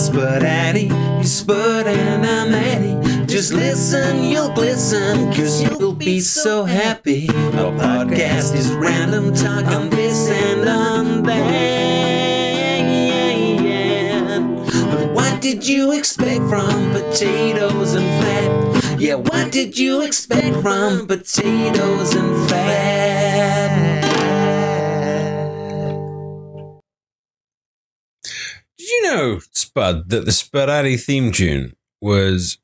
SpudAdi, you Spud and I'm Addy. Just listen, you'll glisten, cause you'll be so happy. Our podcast is random talk on this and on that. But what did you expect from potatoes and fat? Yeah, what did you expect from potatoes and fat? Did you know, Spud, that the SpudAdi theme tune was,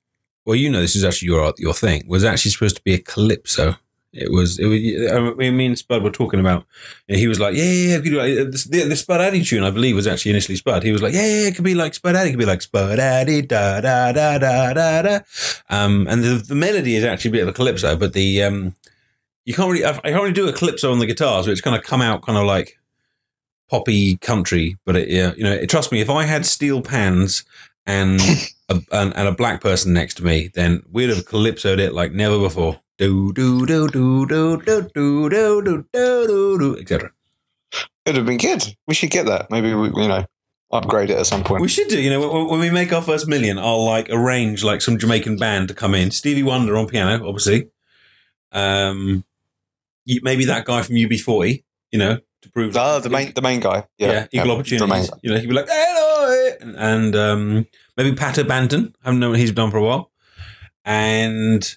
well, you know, this is actually your thing, was actually supposed to be a calypso. It was me and Spud were talking about, and he was like, yeah, the SpudAdi tune, I believe, was actually initially Spud. He was like, yeah, it could be like SpudAdi, it could be like SpudAdi, da, da, da, da, da, da. And the melody is actually a bit of a calypso, but the, I can't really do a calypso on the guitar, so it's kind of come out kind of like poppy country, but trust me, if I had steel pans and a black person next to me, then we'd have calypsoed it like never before. Do do do do do do do do do do do, etc. It'd have been good. We should get that. Maybe we, upgrade it at some point. We should do. When we make our first million, I'll like arrange like some Jamaican band to come in. Stevie Wonder on piano, obviously. Maybe that guy from UB40. To prove the main guy. Equal opportunities. He'd be like, hello, and maybe Patter Banton. I haven't known what he's done for a while. And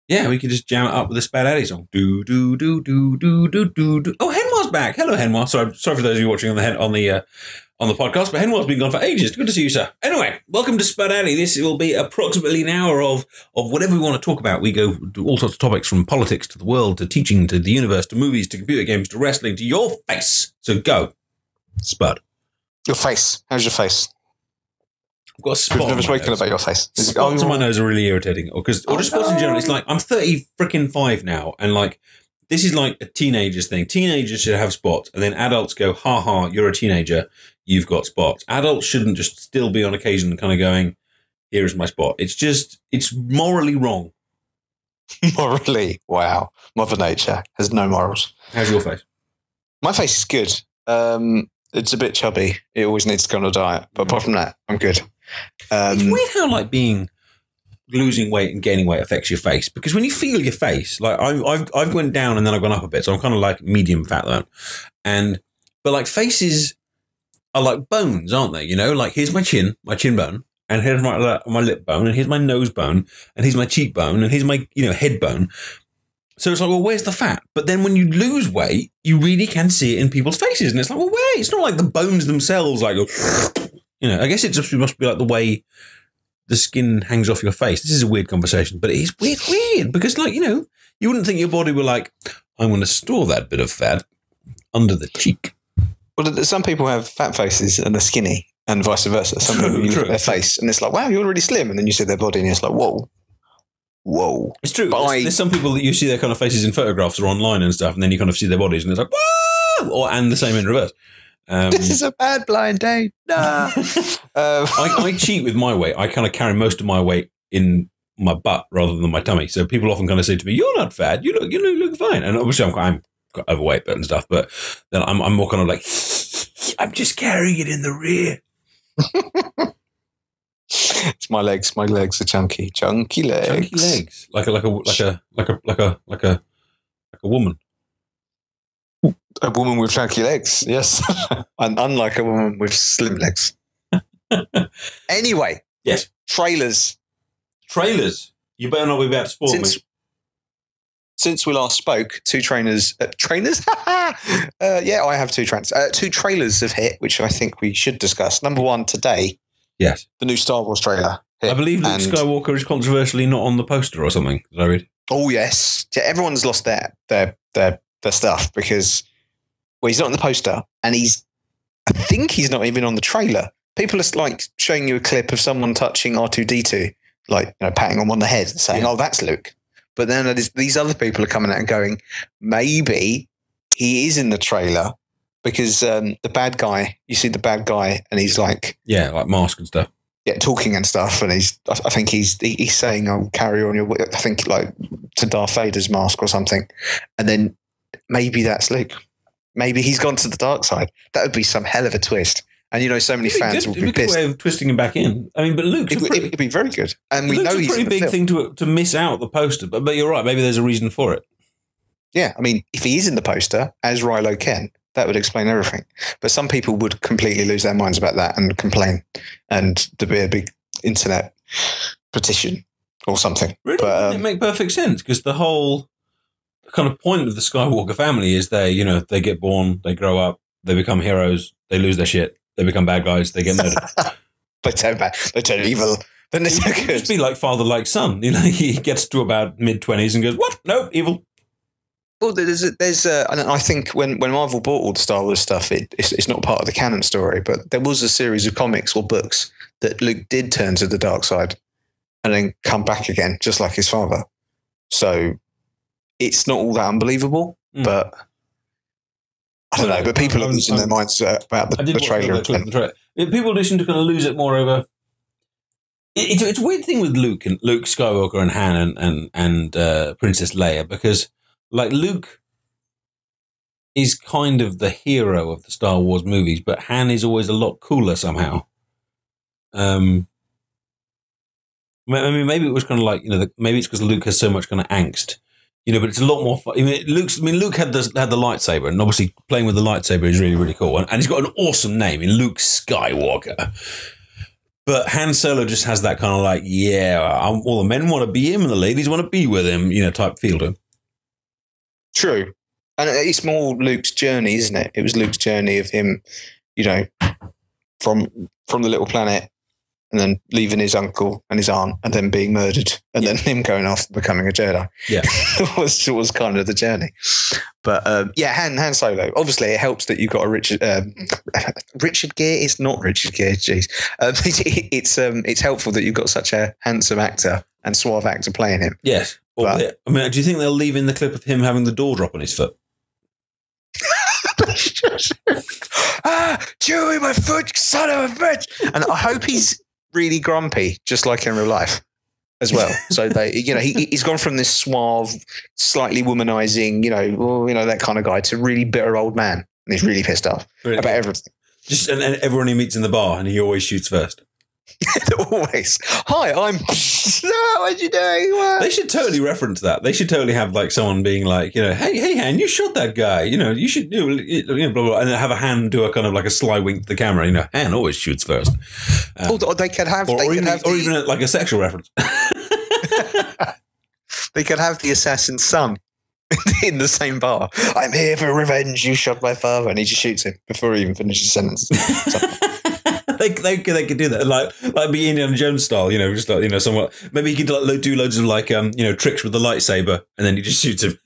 yeah, we could just jam it up with the SpudAdi song. Do do do do do do do do. Oh, Henwar's back. Hello, Henwar. Sorry for those of you watching on the podcast, but Henwar's been gone for ages. Good to see you, sir. Anyway, welcome to SpudAdi. This will be approximately an hour of whatever we want to talk about. We go to all sorts of topics, from politics to the world to teaching to the universe to movies to computer games to wrestling to your face. So go, Spud. Your face. How's your face? I've got a spot. We've never spoken about your face. Spots on my nose are really irritating, or just spots in general. It's like I'm 35 now, and like this is like a teenager's thing. Teenagers should have spots, and then adults go, "Ha ha, you're a teenager, you've got spots." Adults shouldn't just still be on occasion kind of going, "Here is my spot." It's morally wrong. Morally, wow. Mother Nature has no morals. How's your face? My face is good. It's a bit chubby. It always needs to go on a diet, but apart from that, I'm good. It's weird how like losing weight and gaining weight affects your face, because when you feel your face, like I've went down and then I've gone up a bit, so I'm kind of like medium fat though. But like faces are like bones, aren't they? Like here's my chin bone, and here's my lip bone, and here's my nose bone, and here's my cheekbone, and here's my head bone. So it's like, well, where's the fat? But then when you lose weight, you really can see it in people's faces, and it's like, well, where? It's not like the bones themselves, like go. I guess it just must be like the way the skin hangs off your face. This is a weird conversation, but it's weird because, like, you wouldn't think your body were like, I'm going to store that bit of fat under the cheek. Well, some people have fat faces and they're skinny, and vice versa. Some people look at their face and it's like, wow, you're really slim, and then you see their body and it's like, whoa. It's true. There's some people that you see their kind of faces in photographs or online and stuff, and then you kind of see their bodies and it's like, whoa, and the same in reverse. This is a bad blind date. Nah. I cheat with my weight. I kind of carry most of my weight in my butt rather than my tummy. So people often kind of say to me, "You're not fat. You look fine." And obviously, I'm got overweight and stuff. But then I'm more kind of like, I'm just carrying it in the rear. It's my legs. My legs are chunky legs. Chunky legs, like a woman. A woman with chunky legs, yes. And unlike a woman with slim legs. Anyway. Yes. Trailers. You better not be about to spoil me. Since we last spoke, two trainers? Yeah, I have two trailers. Two trailers have hit, which I think we should discuss. Number one, today. Yes. The new Star Wars trailer hit. I believe Luke Skywalker is controversially not on the poster or something. Did I read? Oh, yes. Yeah, everyone's lost their stuff because... Well, he's not on the poster, and I think he's not even on the trailer. People are like showing you a clip of someone touching R2-D2, like, patting him on the head and saying, "Oh, that's Luke." But then these other people are coming out and going, maybe he is in the trailer because the bad guy, you see the bad guy, and he's like, like mask and stuff. Yeah, talking and stuff, and I think he's saying, "I'll carry on your," I think like to Darth Vader's mask or something, and then maybe that's Luke. Maybe he's gone to the dark side. That would be some hell of a twist. And so many fans will be It'd be a good pissed. way of twisting him back in. I mean, but Luke's It'd be very good. And we know Luke's he's a pretty big thing to miss out the poster. But you're right. Maybe there's a reason for it. Yeah, I mean, if he is in the poster as Rilo Ken, that would explain everything. But some people would completely lose their minds about that and complain, and there'd be a big internet petition or something. Really, but, it make perfect sense because the whole kind of point of the Skywalker family is they get born, they grow up, they become heroes, they lose their shit, they become bad guys, they get murdered. They turn bad, they turn evil. Then they just be like father, like son. He gets to about mid-20s and goes, "What? No, evil." Well, and I think when Marvel bought all the Star Wars stuff, it's not part of the canon story, but there was a series of comics or books that Luke did turn to the dark side and then come back again, just like his father. So it's not all that unbelievable, but I don't know. But people are losing their minds about the trailer. People seem to kind of lose it more over. It's a weird thing with Luke Skywalker and Han and Princess Leia, because like Luke is kind of the hero of the Star Wars movies, but Han is always a lot cooler somehow. I mean, maybe it was kind of like maybe it's because Luke has so much kind of angst, but it's a lot more fun. Luke had the lightsaber, and obviously playing with the lightsaber is really, really cool, and he's got an awesome name in Luke Skywalker. But Han Solo just has that kind of like, all the men want to be him and the ladies want to be with him, type feel to him. True. And it's more Luke's journey, isn't it? It was Luke's journey of him, from the little planet and then leaving his uncle and his aunt and then being murdered and then him going off becoming a Jedi. Yeah. was kind of the journey. But Han Solo. Obviously, it helps that you've got a Richard Gere. It's not Richard Gere. Jeez. It's helpful that you've got such a handsome actor and suave actor playing him. Yes. Do you think they'll leave in the clip of him having the door drop on his foot? Chewie, my foot, son of a bitch! And I hope he's really grumpy, just like in real life, as well. So he's gone from this suave, slightly womanizing, that kind of guy to really bitter old man, and he's really pissed off about everything. Just and everyone he meets in the bar, and he always shoots first. Always. Hi, I'm. No, what you doing? What? They should totally reference that. They should totally have like someone being like, hey, Han, you shot that guy. You should do, blah, blah, and then have a Han do a kind of like a sly wink to the camera. Han always shoots first. Or they could have, or even like a sexual reference. They could have the assassin's son in the same bar. I'm here for revenge. You shot my father, and he just shoots him before he even finishes his sentence. They could do that, like be Indiana Jones style, just like somewhat. Maybe he could do loads of like tricks with the lightsaber, and then he just shoots him,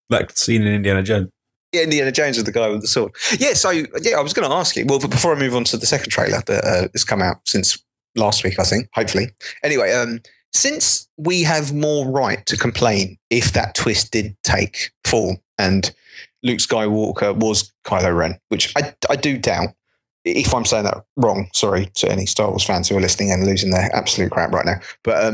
like scene in Indiana Jones. Yeah, Indiana Jones is the guy with the sword. Yeah, so I was going to ask you. Well, but before I move on to the second trailer that has come out since last week, I think. Hopefully, anyway, since we have more right to complain if that twist did take form and Luke Skywalker was Kylo Ren, which I do doubt. If I'm saying that wrong, sorry to any Star Wars fans who are listening and losing their absolute crap right now. But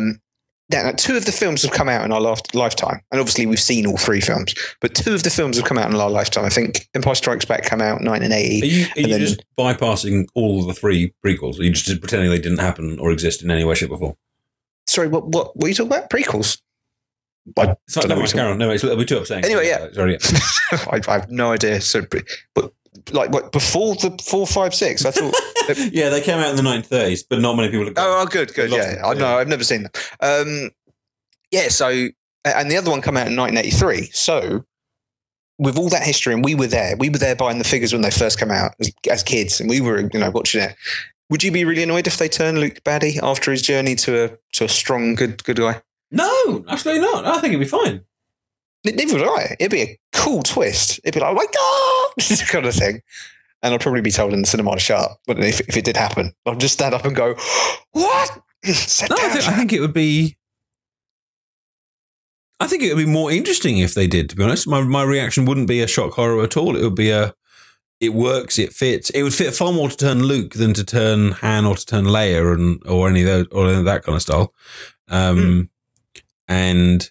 two of the films have come out in our lifetime. And obviously we've seen all three films. But two of the films have come out in our lifetime. I think Empire Strikes Back came out in 1980. Are you just bypassing all of the three prequels? Are you just pretending they didn't happen or exist in any way, shape or form? Sorry, what are you talking about? Prequels? It's like, no, it'll be too upsetting. Anyway, yeah. Sorry, yeah. I have no idea. So, but like what before the 4, 5, 6? I thought. Yeah, they came out in the 1930s, but not many people have Oh, good. Yeah, I know. I've never seen them. So and the other one came out in 1983. So with all that history, and we were there buying the figures when they first came out as kids, and we were watching it. Would you be really annoyed if they turned Luke baddie after his journey to a strong good guy? No, absolutely not. I think it'd be fine. Neither would I. It'd be a cool twist. It'd be like, oh my God, this kind of thing. And I'd probably be told in the cinema to shut up. But if it did happen, I'd just stand up and go, what? I think it would be. I think it would be more interesting if they did, to be honest. My reaction wouldn't be a shock horror at all. It would be it works, it fits. It would fit far more to turn Luke than to turn Han or to turn Leia or any of those, or any of that kind of style. And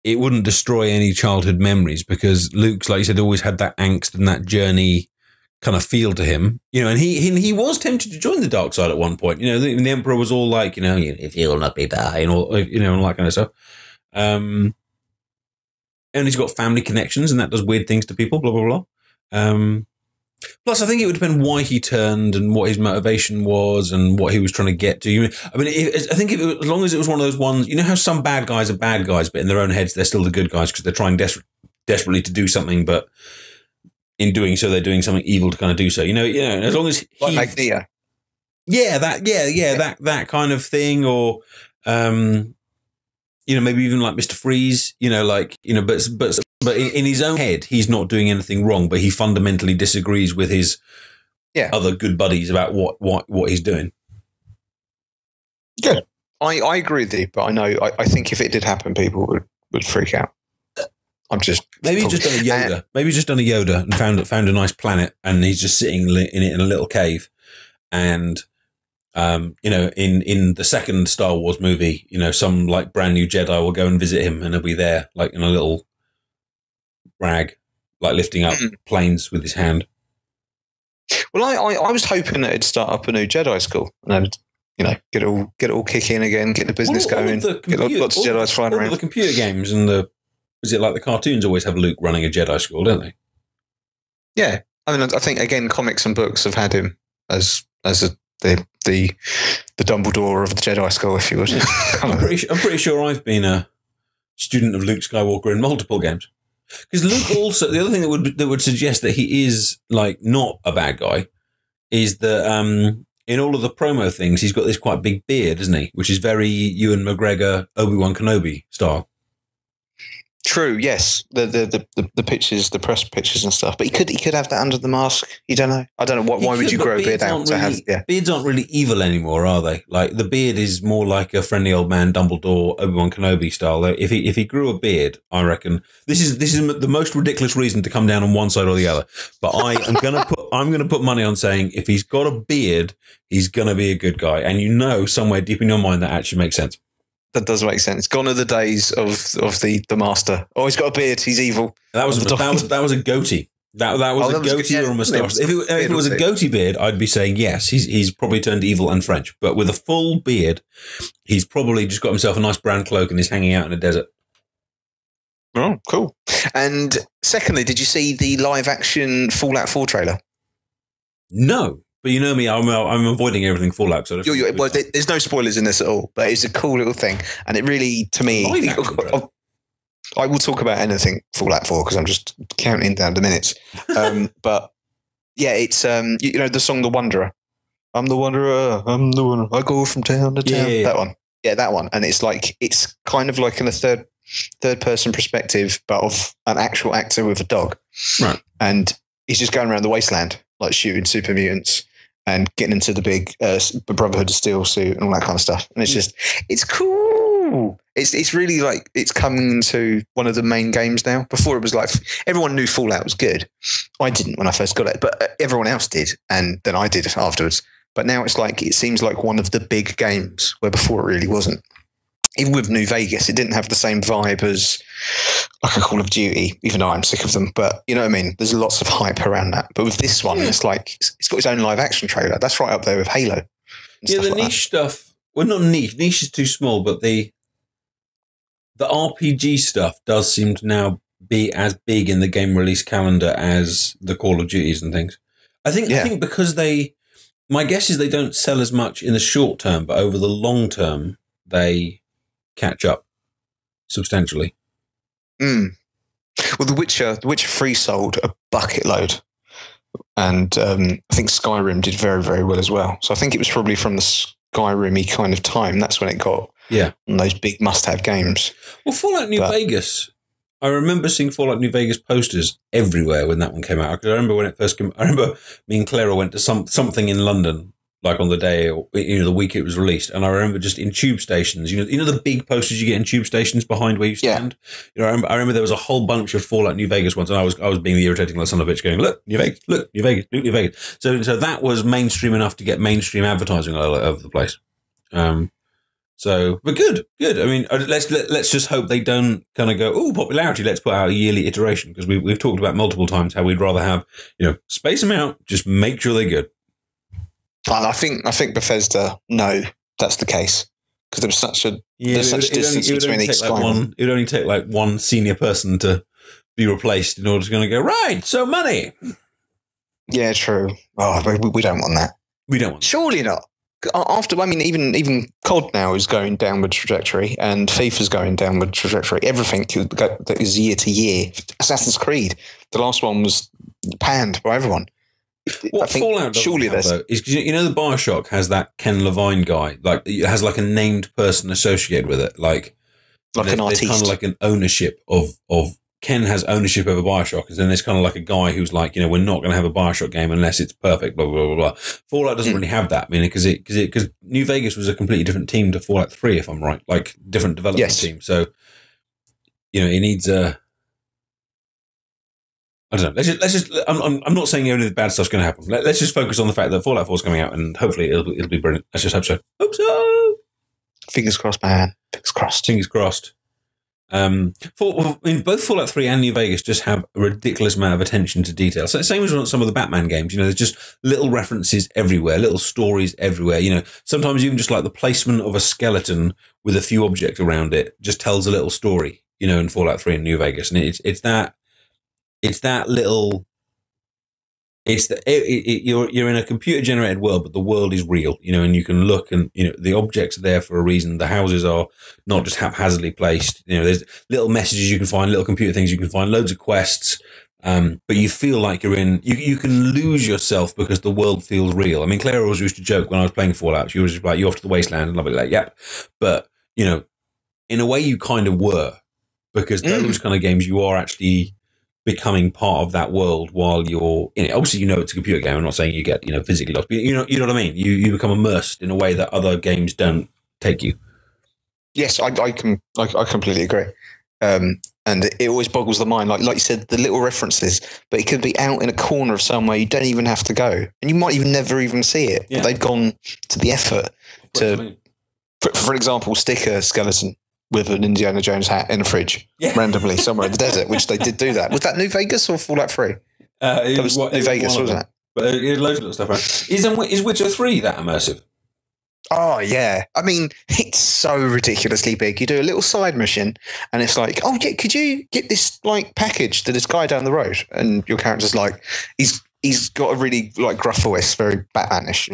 it wouldn't destroy any childhood memories because Luke's, like you said, always had that angst and that journey kind of feel to him, and he was tempted to join the dark side at one point. The Emperor was all like, if you'll not be die, and all, all that kind of stuff. And he's got family connections, and that does weird things to people. Blah blah blah. Plus, I think it would depend why he turned and what his motivation was and what he was trying to get to. I mean, I think as long as it was one of those ones, how some bad guys are bad guys, but in their own heads they're still the good guys because they're trying desperately to do something, but in doing so, they're doing something evil to kind of do so. As long as like Magneto. That kind of thing, or maybe even like Mr. Freeze. But in his own head, he's not doing anything wrong, but he fundamentally disagrees with his other good buddies about what he's doing. Good. I agree with you, but I think if it did happen, people would freak out. I'm just maybe he's just done a Yoda. Maybe he's just done a Yoda and found a nice planet, and he's just sitting in it in a little cave. And in the second Star Wars movie, some like brand new Jedi will go and visit him, and he'll be there like in a little rag, like lifting up planes with his hand. Well, I was hoping that it'd start up a new Jedi school, and get it all kicking again, get the business going, get lots of Jedi's flying around. The computer games and is it like the cartoons always have Luke running a Jedi school, don't they? Yeah, I mean, I think again, comics and books have had him as the Dumbledore of the Jedi school, if you would. I'm pretty sure I've been a student of Luke Skywalker in multiple games. Because Luke also, the other thing that would suggest that he is like not a bad guy is that in all of the promo things, he's got this quite big beard, isn't he? Which is very Ewan McGregor, Obi-Wan Kenobi style. True. Yes, the pictures, the press pictures and stuff. But he could have that under the mask. You don't know. I don't know. Why would you grow a beard out to have? Yeah, beards aren't really evil anymore, are they? Like the beard is more like a friendly old man, Dumbledore, Obi-Wan Kenobi style. If he grew a beard, I reckon this is the most ridiculous reason to come down on one side or the other. But I'm gonna put money on saying if he's got a beard, he's gonna be a good guy. And somewhere deep in your mind that actually makes sense. That does make sense. Gone are the days of the master. Oh, he's got a beard. He's evil. That was a goatee. That was a goatee or a moustache. If it was a goatee beard, I'd be saying yes. He's probably turned evil and French. But with a full beard, he's probably just got himself a nice brown cloak and is hanging out in a desert. Oh, cool. And secondly, did you see the live action Fallout 4 trailer? No. But you know me, I'm avoiding everything Fallout. So well, there's no spoilers in this at all, but it's a cool little thing. And it really, to me, I will talk about anything Fallout 4 because I'm just counting down the minutes. But yeah, it's, the song The Wanderer. I'm the Wanderer, I go from town to town. Yeah. That one. Yeah, that one. And it's kind of like in a third person perspective, but of an actual actor with a dog. Right. And he's just going around the wasteland, like shooting super mutants and getting into the big Brotherhood of Steel suit and all that kind of stuff. And it's cool. It's really like it's coming into one of the main games now. Before it was like everyone knew Fallout was good. I didn't when I first got it, but everyone else did. And then I did afterwards. But now it seems like one of the big games where before it really wasn't. Even with New Vegas, it didn't have the same vibe as like a Call of Duty, even though I'm sick of them. But you know what I mean? There's lots of hype around that. But with this one, it's like it's got its own live action trailer. That's right up there with Halo. Yeah, the niche stuff. Well, not niche. Niche is too small, but the RPG stuff does seem to now be as big in the game release calendar as the Call of Duties and things. I think because my guess is they don't sell as much in the short term, but over the long term, they catch up substantially. Well, The Witcher 3 sold a bucket load, and I think Skyrim did very, very well as well. So I think it was probably from the Skyrim-y kind of time. That's when it got on those big must-have games. Well, Fallout New Vegas. I remember seeing Fallout New Vegas posters everywhere when that one came out. Because I remember when it first came. I remember me and Clara went to something in London, like on the day, or the week it was released, and I remember just in tube stations, you know the big posters you get in tube stations behind where you stand. Yeah. I remember there was a whole bunch of Fallout New Vegas ones, and I was being the irritating little son of a bitch, going, "Look, New Vegas, look, New Vegas, look, New Vegas." So that was mainstream enough to get mainstream advertising all over the place. So, but good. I mean, let's just hope they don't kind of go, oh, popularity, let's put out a yearly iteration, because we've talked about multiple times how we'd rather have, space them out, just make sure they're good. And I think Bethesda know that's the case, because there's such distance between each Skyrim. It would only take like one senior person to be replaced in order to go, right, so money. Yeah, true. Oh, we don't want that. We don't want that. Surely not. Even COD now is going downward trajectory, and FIFA's going downward trajectory. Everything that is year to year. Assassin's Creed, the last one was panned by everyone. What Fallout surely have, though, is because the BioShock has that Ken Levine guy, like it has like a named person associated with it, like an artiste. There's kind of like an ownership of Ken has ownership over BioShock, and then there's kind of like a guy who's like, we're not going to have a BioShock game unless it's perfect, blah, blah, blah, blah. Fallout doesn't really have that, because New Vegas was a completely different team to Fallout 3, if I'm right, like different development team. So, it needs a, I don't know. Let's just, I'm not saying any of the bad stuff's going to happen. Let's just focus on the fact that Fallout 4 is coming out, and hopefully it'll be brilliant. Let's just hope so. Hope so. Fingers crossed, man. Fingers crossed. Both Fallout 3 and New Vegas just have a ridiculous amount of attention to detail. So same as some of the Batman games, there's just little references everywhere, little stories everywhere. Sometimes even just like the placement of a skeleton with a few objects around it just tells a little story, in Fallout 3 and New Vegas. And you're in a computer generated world, but the world is real, and you can look, and the objects are there for a reason. The houses are not just haphazardly placed. There's little messages you can find, little computer things you can find, loads of quests. But you feel like you're in. You can lose yourself because the world feels real. I mean, Claire always used to joke when I was playing Fallout. She was just like, "You're off to the wasteland," and I'll be like, "Yep." But in a way, you kind of were, because those kind of games, you are actually becoming part of that world while you're in it. Obviously, it's a computer game. I'm not saying you get, physically lost, but you know what I mean? You become immersed in a way that other games don't take you. Yes, I completely agree. And it always boggles the mind. Like you said, the little references, but it could be out in a corner of somewhere you don't even have to go. And you might even never even see it. Yeah. But they've gone to the effort to, for example, stick a skeleton with an Indiana Jones hat in a fridge randomly somewhere in the desert, which they did do that. Was that New Vegas or Fallout 3? It was New Vegas, wasn't it? But it loads of little stuff around. Is Witcher 3 that immersive? Oh, yeah. I mean, it's so ridiculously big. You do a little side mission, and it's like, oh, yeah, could you get this like package to this guy down the road? And your character's like, he's got a really like gruff voice, very Batmanish.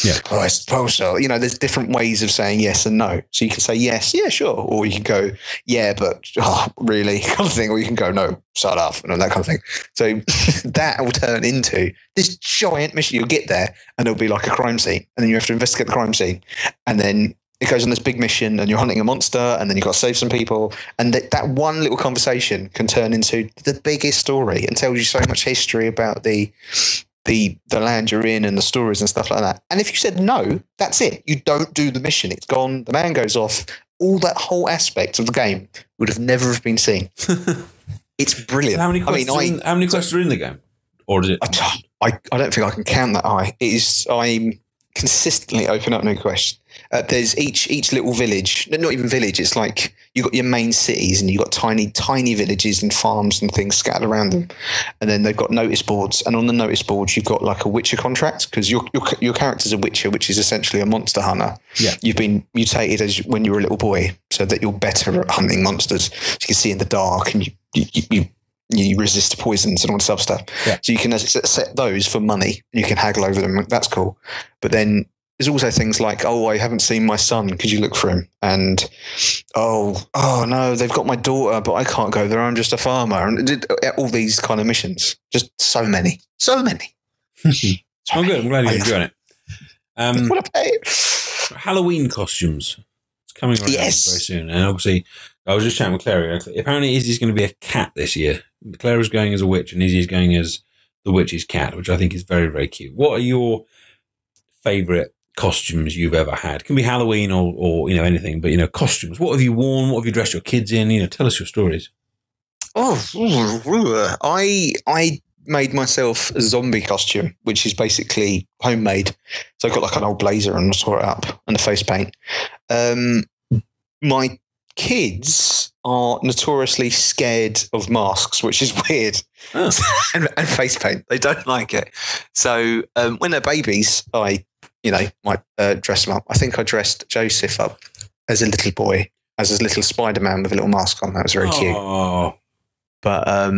Yeah. Oh, I suppose so. There's different ways of saying yes and no. So you can say yes, yeah, sure. Or you can go, yeah, but really, kind of thing. Or you can go, no, shut up, and that kind of thing. So that will turn into this giant mission. You'll get there, and there'll be like a crime scene, and then you have to investigate the crime scene. And then it goes on this big mission, and you're hunting a monster, and then you've got to save some people. And that one little conversation can turn into the biggest story and tells you so much history about the land you're in and the stories and stuff like that. And if you said no, that's it. You don't do the mission. It's gone. The man goes off. All that whole aspect of the game would have never have been seen. It's brilliant. So how many quests are in the game? Or is it? I don't think I can count that high. I'm consistently open up new quests. There's each little village, not even village, it's like you've got your main cities, and you've got tiny villages and farms and things scattered around them. And then they've got notice boards, and on the notice boards you've got like a Witcher contract, because your character's a Witcher, which is essentially a monster hunter. Yeah. You've been mutated when you were a little boy so that you're better at hunting monsters. So you can see in the dark, and you resist poisons and all that stuff. Yeah. So you can set those for money, and you can haggle over them. That's cool. But then there's also things like, oh, I haven't seen my son. Could you look for him? And, oh no, they've got my daughter, but I can't go there. I'm just a farmer. And all these kind of missions. Just so many. So many. Good. I'm glad you're enjoying it. What a pay. Halloween costumes. It's coming around very soon. And obviously, I was just chatting with Claire. Apparently, Izzy's going to be a cat this year. Claire is going as a witch, and Izzy's going as the witch's cat, which I think is very, very cute. What are your favourite costumes you've ever had? It can be Halloween or anything, but costumes. What have you worn? What have you dressed your kids in? Tell us your stories. I made myself a zombie costume, which is basically homemade. So I got like an old blazer and tore it up and the face paint. My kids are notoriously scared of masks, which is weird, and face paint. They don't like it. So when they're babies, I might dress them up. I think I dressed Joseph up as a little boy, as a little Spider-Man with a little mask on. That was very cute. But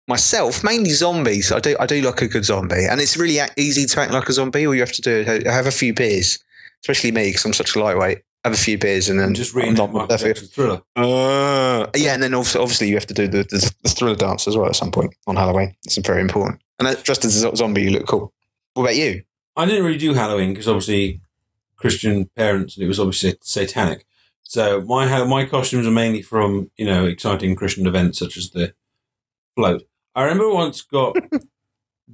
myself, mainly zombies. I do like a good zombie, and it's really easy to act like a zombie. All you have to do is have a few beers, especially me because I'm such a lightweight. Have a few beers and then just reenact Michael Jackson's Thriller. Yeah, and then obviously you have to do the Thriller dance as well at some point on Halloween. It's very important. And dressed as a zombie, you look cool. What about you? I didn't really do Halloween because obviously Christian parents and it was obviously satanic. So my costumes are mainly from exciting Christian events such as the float. I remember once got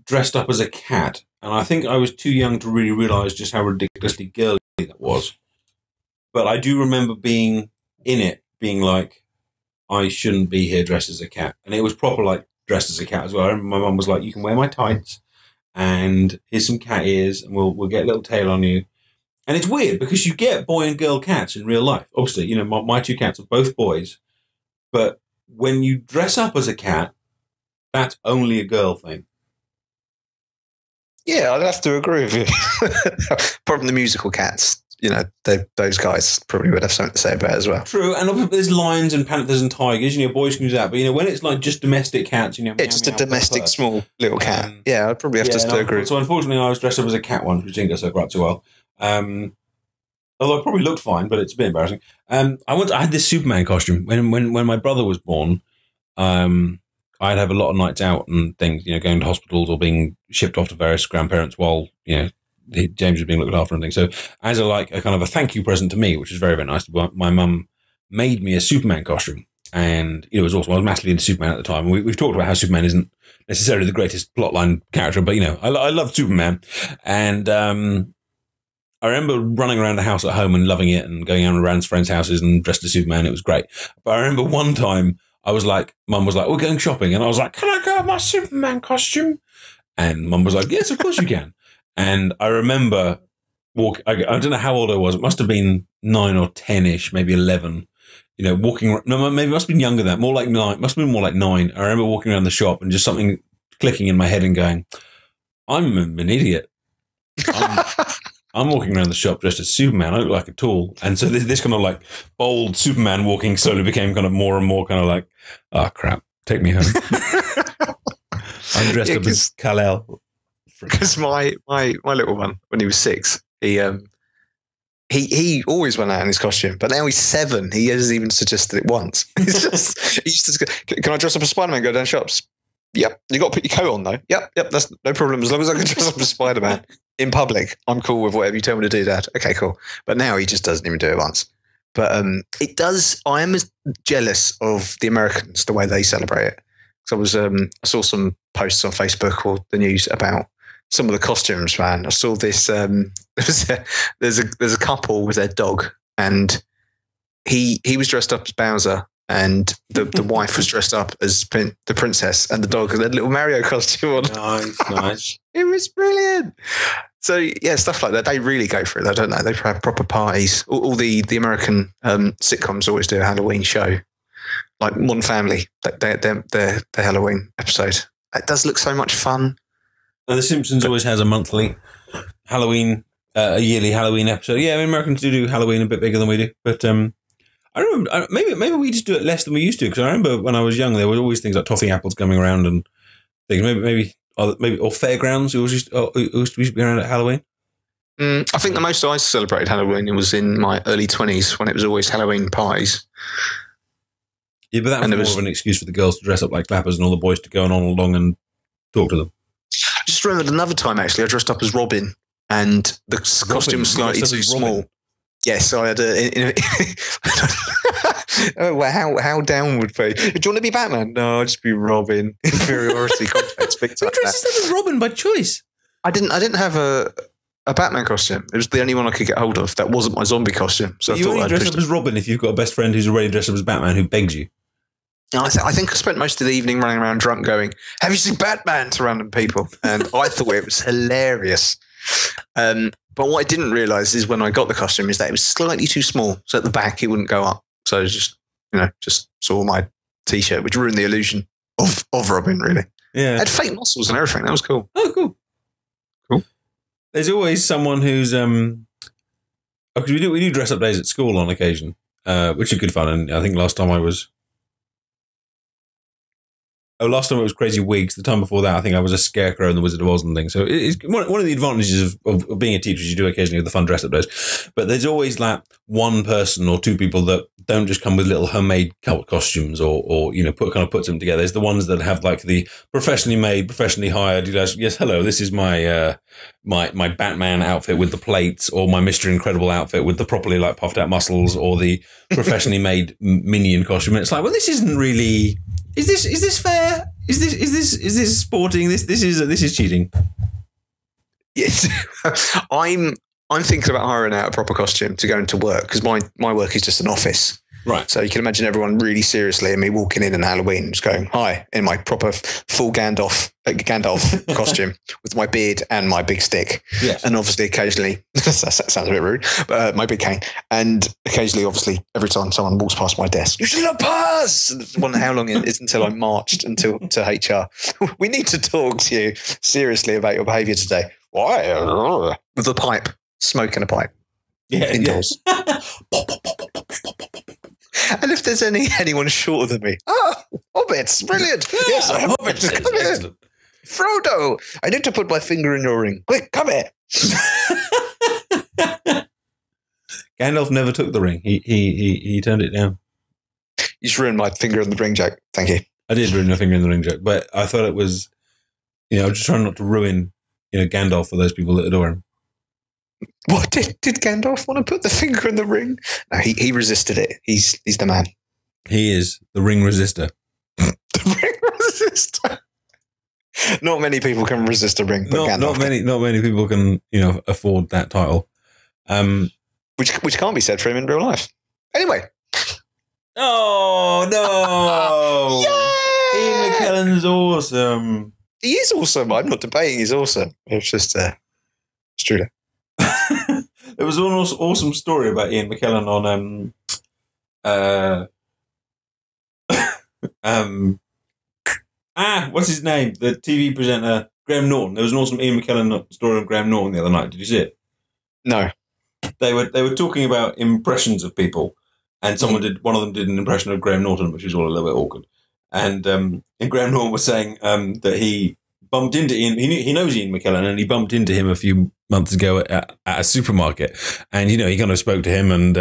dressed up as a cat, and I think I was too young to really realise just how ridiculously girly that was. But I do remember being in it, being like, I shouldn't be here dressed as a cat. And it was proper like dressed as a cat as well. I remember my mum was like, you can wear my tights and here's some cat ears and we'll get a little tail on you. And it's weird because you get boy and girl cats in real life. Obviously, my two cats are both boys. But when you dress up as a cat, that's only a girl thing. Yeah, I'd have to agree with you. Probably the musical cats. Those guys probably would have something to say about it as well. True, and there's lions and panthers and tigers. Boys can do that, but when it's like just domestic cats, just a domestic small little cat. Yeah, I'd probably have to still agree. So unfortunately, I was dressed up as a cat once, which didn't go so quite too well. Although I probably looked fine, but it's a bit embarrassing. I had this Superman costume when my brother was born. I'd have a lot of nights out and things, going to hospitals or being shipped off to various grandparents while James was being looked after and things. So as a kind of a thank you present to me, which is very, very nice, my mum made me a Superman costume. And it was awesome. I was massively into Superman at the time. We've talked about how Superman isn't necessarily the greatest plotline character, but I love Superman. And I remember running around the house at home and loving it and going around friends' houses and dressed as Superman. It was great. But I remember one time I was like, Mum was like, we're going shopping. And I was like, can I go in my Superman costume? And Mum was like, yes, of course you can. And I remember I don't know how old I was. It must have been 9 or 10-ish, maybe 11. Walking. No, maybe it must have been younger than that. More like 9. Must have been more like 9. I remember walking around the shop and just something clicking in my head and going, I'm an idiot. I'm walking around the shop dressed as Superman. I look like a tool. And so this kind of like bold Superman walking slowly became kind of more and more kind of like, oh crap, take me home. I'm dressed up as Kal-El. Because my little one, when he was 6, he always went out in his costume, but now he's 7. He hasn't even suggested it once. He used to go, can I dress up as Spider-Man? Go down shops. Yep, you got to put your coat on though. Yep, that's no problem. As long as I can dress up as Spider-Man in public, I'm cool with whatever you tell me to do, Dad. Okay, cool. But now he just doesn't even do it once. But it does. I am as jealous of the Americans the way they celebrate it. Because I saw some posts on Facebook or the news about some of the costumes, man. I saw this. There's a couple with their dog, and he was dressed up as Bowser, and the wife was dressed up as the princess, and the dog had a little Mario costume on. Nice. It was brilliant. So yeah, stuff like that. They really go for it, though, don't they? They have proper parties. All the American sitcoms always do a Halloween show, like Modern Family. Their Halloween episode. It does look so much fun. And The Simpsons always has a monthly Halloween, a yearly Halloween episode. Yeah, Americans do Halloween a bit bigger than we do. But I remember, maybe we just do it less than we used to. Because I remember when I was young, there were always things like toffee apples coming around and things. Or fairgrounds. It used to be around at Halloween. I think the most I celebrated Halloween was in my early 20s when it was always Halloween parties. Yeah, but that was more of an excuse for the girls to dress up like clappers and all the boys to go on along and talk to them. I just remembered another time, actually, I dressed up as Robin and the costume was slightly too small. Yes, I had how down would be. Do you want to be Batman? No, I'll just be Robin. Inferiority complex. Who dresses up as Robin by choice? I didn't have a Batman costume. It was the only one I could get hold of. That wasn't my zombie costume. So you only dress up as Robin if you've got a best friend who's already dressed up as Batman who begs you. I think I spent most of the evening running around drunk going, have you seen Batman, to random people? And I thought it was hilarious. But what I didn't realise is when I got the costume is that it was slightly too small. So at the back, it wouldn't go up. So it was just saw my T-shirt, which ruined the illusion of Robin, really. Yeah. It had fake muscles and everything. That was cool. Oh, cool. Cool. There's always someone who's because we do dress up days at school on occasion, which are good fun. And I think last time it was Crazy Wigs. The time before that, I think I was a Scarecrow in the Wizard of Oz and things. So it's one of the advantages of being a teacher is you do occasionally have the fun dress up days. But there's always like one person or two people that don't just come with little homemade costumes or puts them together. There's the ones that have like the professionally made, professionally hired. Yes, hello, this is my my Batman outfit with the plates, or my Mr. Incredible outfit with the properly like puffed out muscles, or the professionally made Minion costume. And it's like, well, this isn't really. Is this fair? Is this sporting? This is cheating. Yes, I'm thinking about hiring out a proper costume to go into work because my work is just an office. Right. So you can imagine everyone really seriously and me walking in Halloween just going, hi, in my proper full Gandalf costume with my beard and my big stick. Yes. And obviously occasionally, that sounds a bit rude, but my big cane. And occasionally, obviously, every time someone walks past my desk, you should not pass. I wonder how long it is until I marched to HR. We need to talk to you seriously about your behaviour today. Why? With a pipe, smoking a pipe. Yeah. Indoors. Yeah. And if there's anyone shorter than me, hobbits, brilliant. Yes, I have hobbits. Come here. Frodo, I need to put my finger in your ring. Quick, come here. Gandalf never took the ring. He turned it down. You just ruined my finger in the ring joke. Thank you. I did ruin my finger in the ring joke, but I thought it was, I'm just trying not to ruin, Gandalf for those people that adore him. What did Gandalf want to put the finger in the ring? No, he resisted it. He's the man. He is the ring resistor. The ring resistor. Not many people can resist a ring, but not many people can afford that title. Which can't be said for him in real life. Anyway. Oh no! Ian McKellen's awesome. He is awesome. I'm not debating. He's awesome. It's just it's true. There was an awesome story about Ian McKellen on what's his name? The TV presenter Graham Norton. There was an awesome Ian McKellen story on Graham Norton the other night. Did you see it? No. They were talking about impressions of people, and one of them did an impression of Graham Norton, which was all a little bit awkward. And Graham Norton was saying that he bumped into Ian. He knows Ian McKellen, and he bumped into him a few months ago at a supermarket. And he kind of spoke to him, and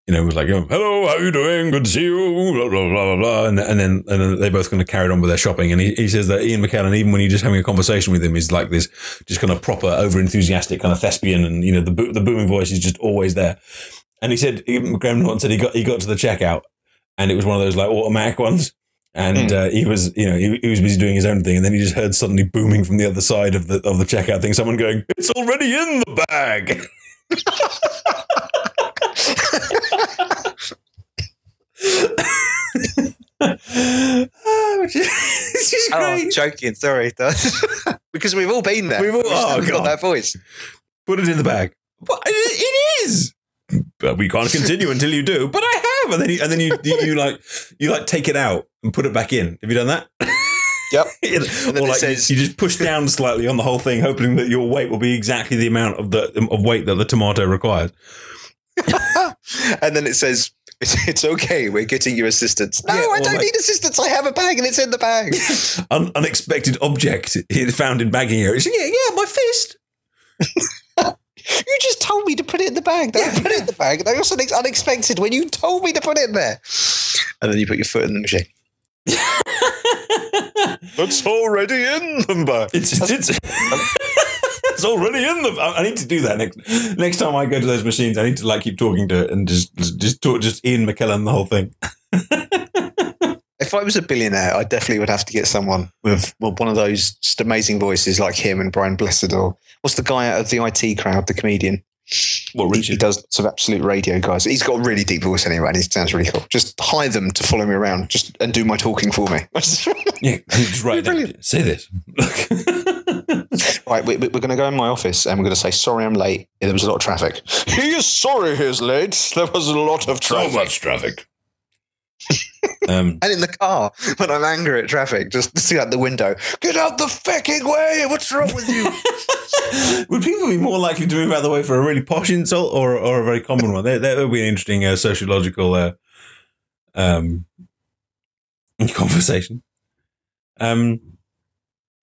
was like, "Hello, how you doing? Good to see you." Blah blah blah blah blah. And then they both kind of carried on with their shopping. And he says that Ian McKellen, even when you're just having a conversation with him, is like this just kind of proper over enthusiastic kind of thespian, and the booming voice is just always there. And he said, Graham Norton said he got to the checkout, and it was one of those like automatic ones. And he was busy doing his own thing, and then he just heard suddenly booming from the other side of the checkout thing, someone going, "It's already in the bag." It's just great. I'm joking. Sorry, because we've all been there. We've all got that voice. Put it in the bag. But it is. But we can't continue until you do. But I have, and then you take it out and put it back in. Have you done that? Yep. Or like you just push down slightly on the whole thing, hoping that your weight will be exactly the amount of weight that the tomato requires. And then it says, "It's okay. We're getting you assistance." No, I don't need assistance. I have a bag, and it's in the bag. Unexpected object found in bagging area. Yeah, my fist. You just told me to put it in the bag. Don't put it in the bag. That was something unexpected when you told me to put it in there. And then you put your foot in the machine. It's already in the bag. It's already in the. I need to do that next time I go to those machines. I need to keep talking to it and just talk Ian McKellen the whole thing. If I was a billionaire, I definitely would have to get someone with one of those just amazing voices like him and Brian Blessed, or what's the guy out of the IT crowd, the comedian? What, Richard? He does lots of absolute radio guys. He's got a really deep voice anyway, and he sounds really cool. Just hire them to follow me around, and do my talking for me. Yeah, just write down. Say this. Right, we're going to go in my office and we're going to say, sorry, I'm late. There was a lot of traffic. He is sorry he's late. There was a lot of traffic. So much traffic. And in the car, when I'm angry at traffic, just see out the window, get out the fucking way. What's wrong with you? Would people be more likely to move out of the way for a really posh insult or a very common one? That would be an interesting sociological conversation.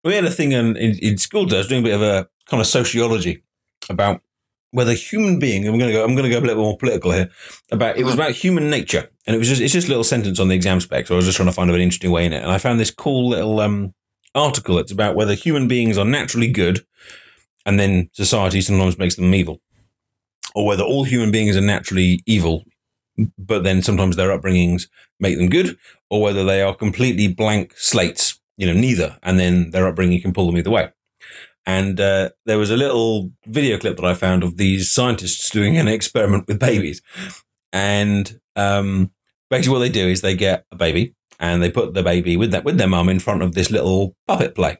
We had a thing in school. I was doing a bit of a kind of sociology about whether human being. I'm going to go a little bit more political here. It was about human nature, and it's just a little sentence on the exam spec. So I was just trying to find an interesting way in it, and I found this cool little article. It's about whether human beings are naturally good, and then society sometimes makes them evil, or whether all human beings are naturally evil, but then sometimes their upbringings make them good, or whether they are completely blank slates. Neither, and then their upbringing can pull them either way. And there was a little video clip that I found of these scientists doing an experiment with babies. And basically what they do is they get a baby and they put the baby with their mum in front of this little puppet play.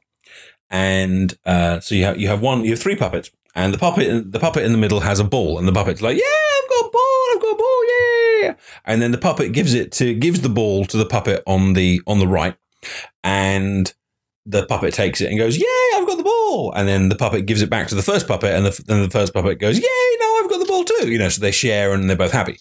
And so you have three puppets, and the puppet in the middle has a ball, and the puppet's like, yeah, I've got a ball, yeah. And then the puppet gives the ball to the puppet on the right. And the puppet takes it and goes, yay, I've got the ball. And then the puppet gives it back to the first puppet, and then the first puppet goes, yay, now I've got the ball too. So they share and they're both happy.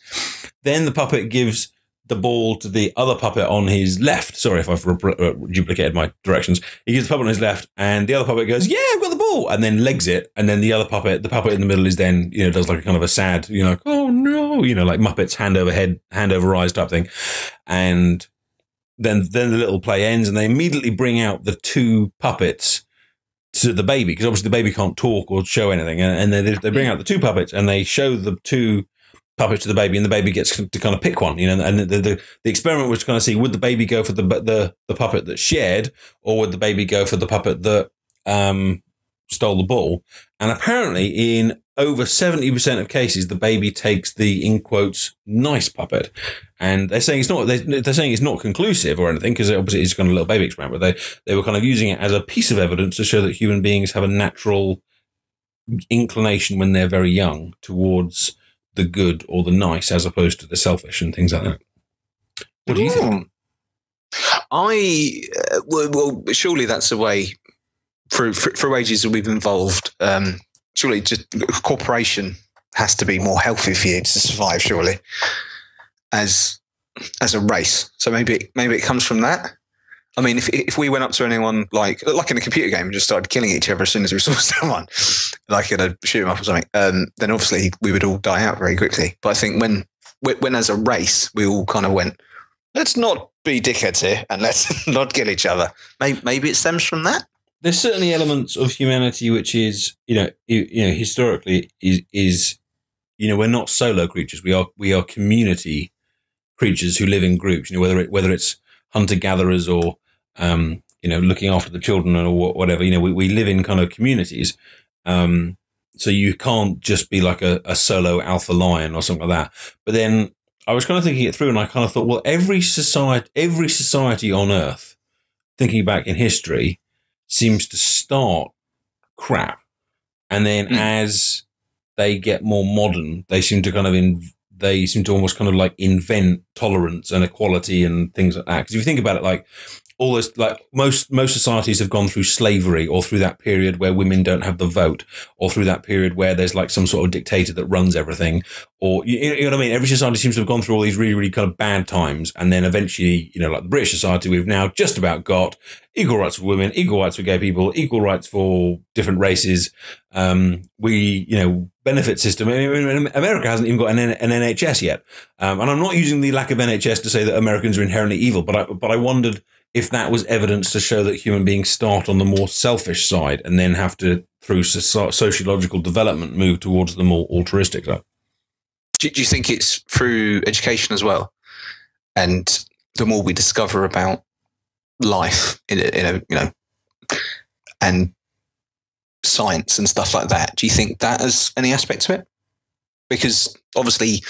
Then the puppet gives the ball to the other puppet on his left. Sorry if I've duplicated my directions. He gives the puppet on his left, and the other puppet goes, yeah, I've got the ball, and then legs it. And then the puppet in the middle is then, does like a kind of a sad, like, oh no, like Muppets hand over eyes type thing. And then the little play ends, and they immediately bring out the two puppets to the baby, because obviously the baby can't talk or show anything. And they bring out the two puppets, and they show the two puppets to the baby, and the baby gets to kind of pick one. And the experiment was to kind of see, would the baby go for the puppet that shared, or would the baby go for the puppet that stole the ball? And apparently, in over 70% of cases, the baby takes the, in quotes, nice puppet. And they're saying it's not conclusive or anything, because obviously it's kind of a little baby experiment, but they were kind of using it as a piece of evidence to show that human beings have a natural inclination when they're very young towards the good or the nice, as opposed to the selfish and things like that. What do you think? Well, surely that's the way for ages that we've evolved. Surely just cooperation has to be more healthy for you to survive, surely, as a race. So maybe it comes from that. I mean, if we went up to anyone like in a computer game and just started killing each other as soon as we saw someone, like in a shoot 'em up or something, then obviously we would all die out very quickly. But I think when as a race we all kind of went, let's not be dickheads here and let's not kill each other. Maybe it stems from that. There's certainly elements of humanity which is, historically is we're not solo creatures. We are community creatures who live in groups. Whether it's hunter gatherers or looking after the children or whatever. We live in kind of communities. So you can't just be like a solo alpha lion or something like that. But then I was kind of thinking it through, and I kind of thought, well, every society on Earth, thinking back in history, seems to start crap, and then as they get more modern, they seem to almost kind of like invent tolerance and equality and things like that. Because if you think about it, like all this, like most societies have gone through slavery, or through that period where women don't have the vote, or through that period where there's like some sort of dictator that runs everything, or you know what I mean? Every society seems to have gone through all these really, really kind of bad times. And then eventually, like the British society, we've now just about got equal rights for women, equal rights for gay people, equal rights for different races. Benefit system. I mean, America hasn't even got an NHS yet. And I'm not using the lack of NHS to say that Americans are inherently evil, but I wondered if that was evidence to show that human beings start on the more selfish side and then have to, through sociological development, move towards the more altruistic side. Do you think it's through education as well? And the more we discover about life and science and stuff like that, do you think that has any aspect to it? because obviously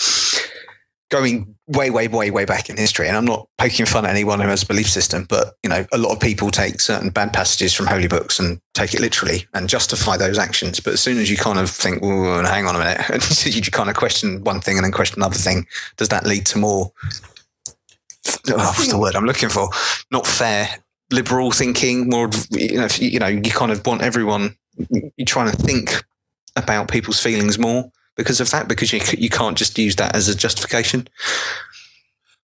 going way back in history, and I'm not poking fun at anyone who has a belief system, but a lot of people take certain bad passages from holy books and take it literally and justify those actions. But as soon as you kind of think, well, hang on a minute, and you kind of question one thing and then question another thing, does that lead to more, what's the word I'm looking for? Not fair, liberal thinking, more, you kind of want everyone, you're trying to think about people's feelings more because of that, because you can't just use that as a justification.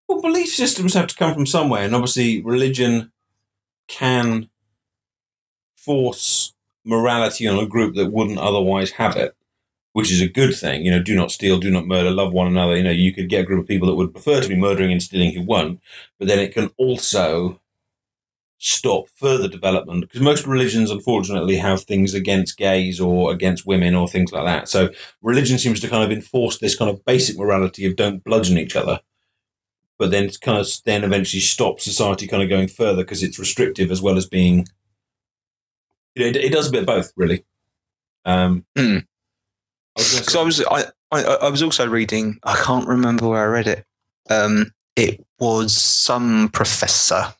Well, belief systems have to come from somewhere, and obviously religion can force morality on a group that wouldn't otherwise have it, which is a good thing. Do not steal, do not murder, love one another. You could get a group of people that would prefer to be murdering and stealing who won't, but then it can also stop further development, because most religions unfortunately have things against gays or against women or things like that. So religion seems to kind of enforce this kind of basic morality of don't bludgeon each other, but then it's kind of then eventually stop society kind of going further because it's restrictive as well as being, it does a bit of both, really. So I was also reading, I can't remember where I read it. It was some professor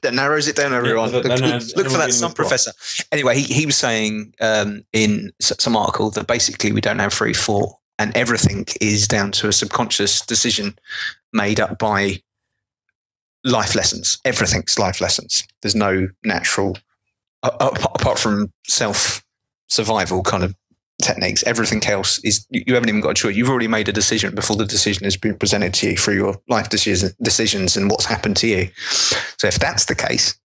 that narrows it down, everyone. Look for that, some professor. Anyway, he was saying in some article that basically we don't have free thought, and everything is down to a subconscious decision made up by life lessons. Everything's life lessons. There's no natural, apart from self-survival kind of techniques. Everything else is, you haven't even got a choice. You've already made a decision before the decision has been presented to you through your life decisions and what's happened to you. So if that's the case,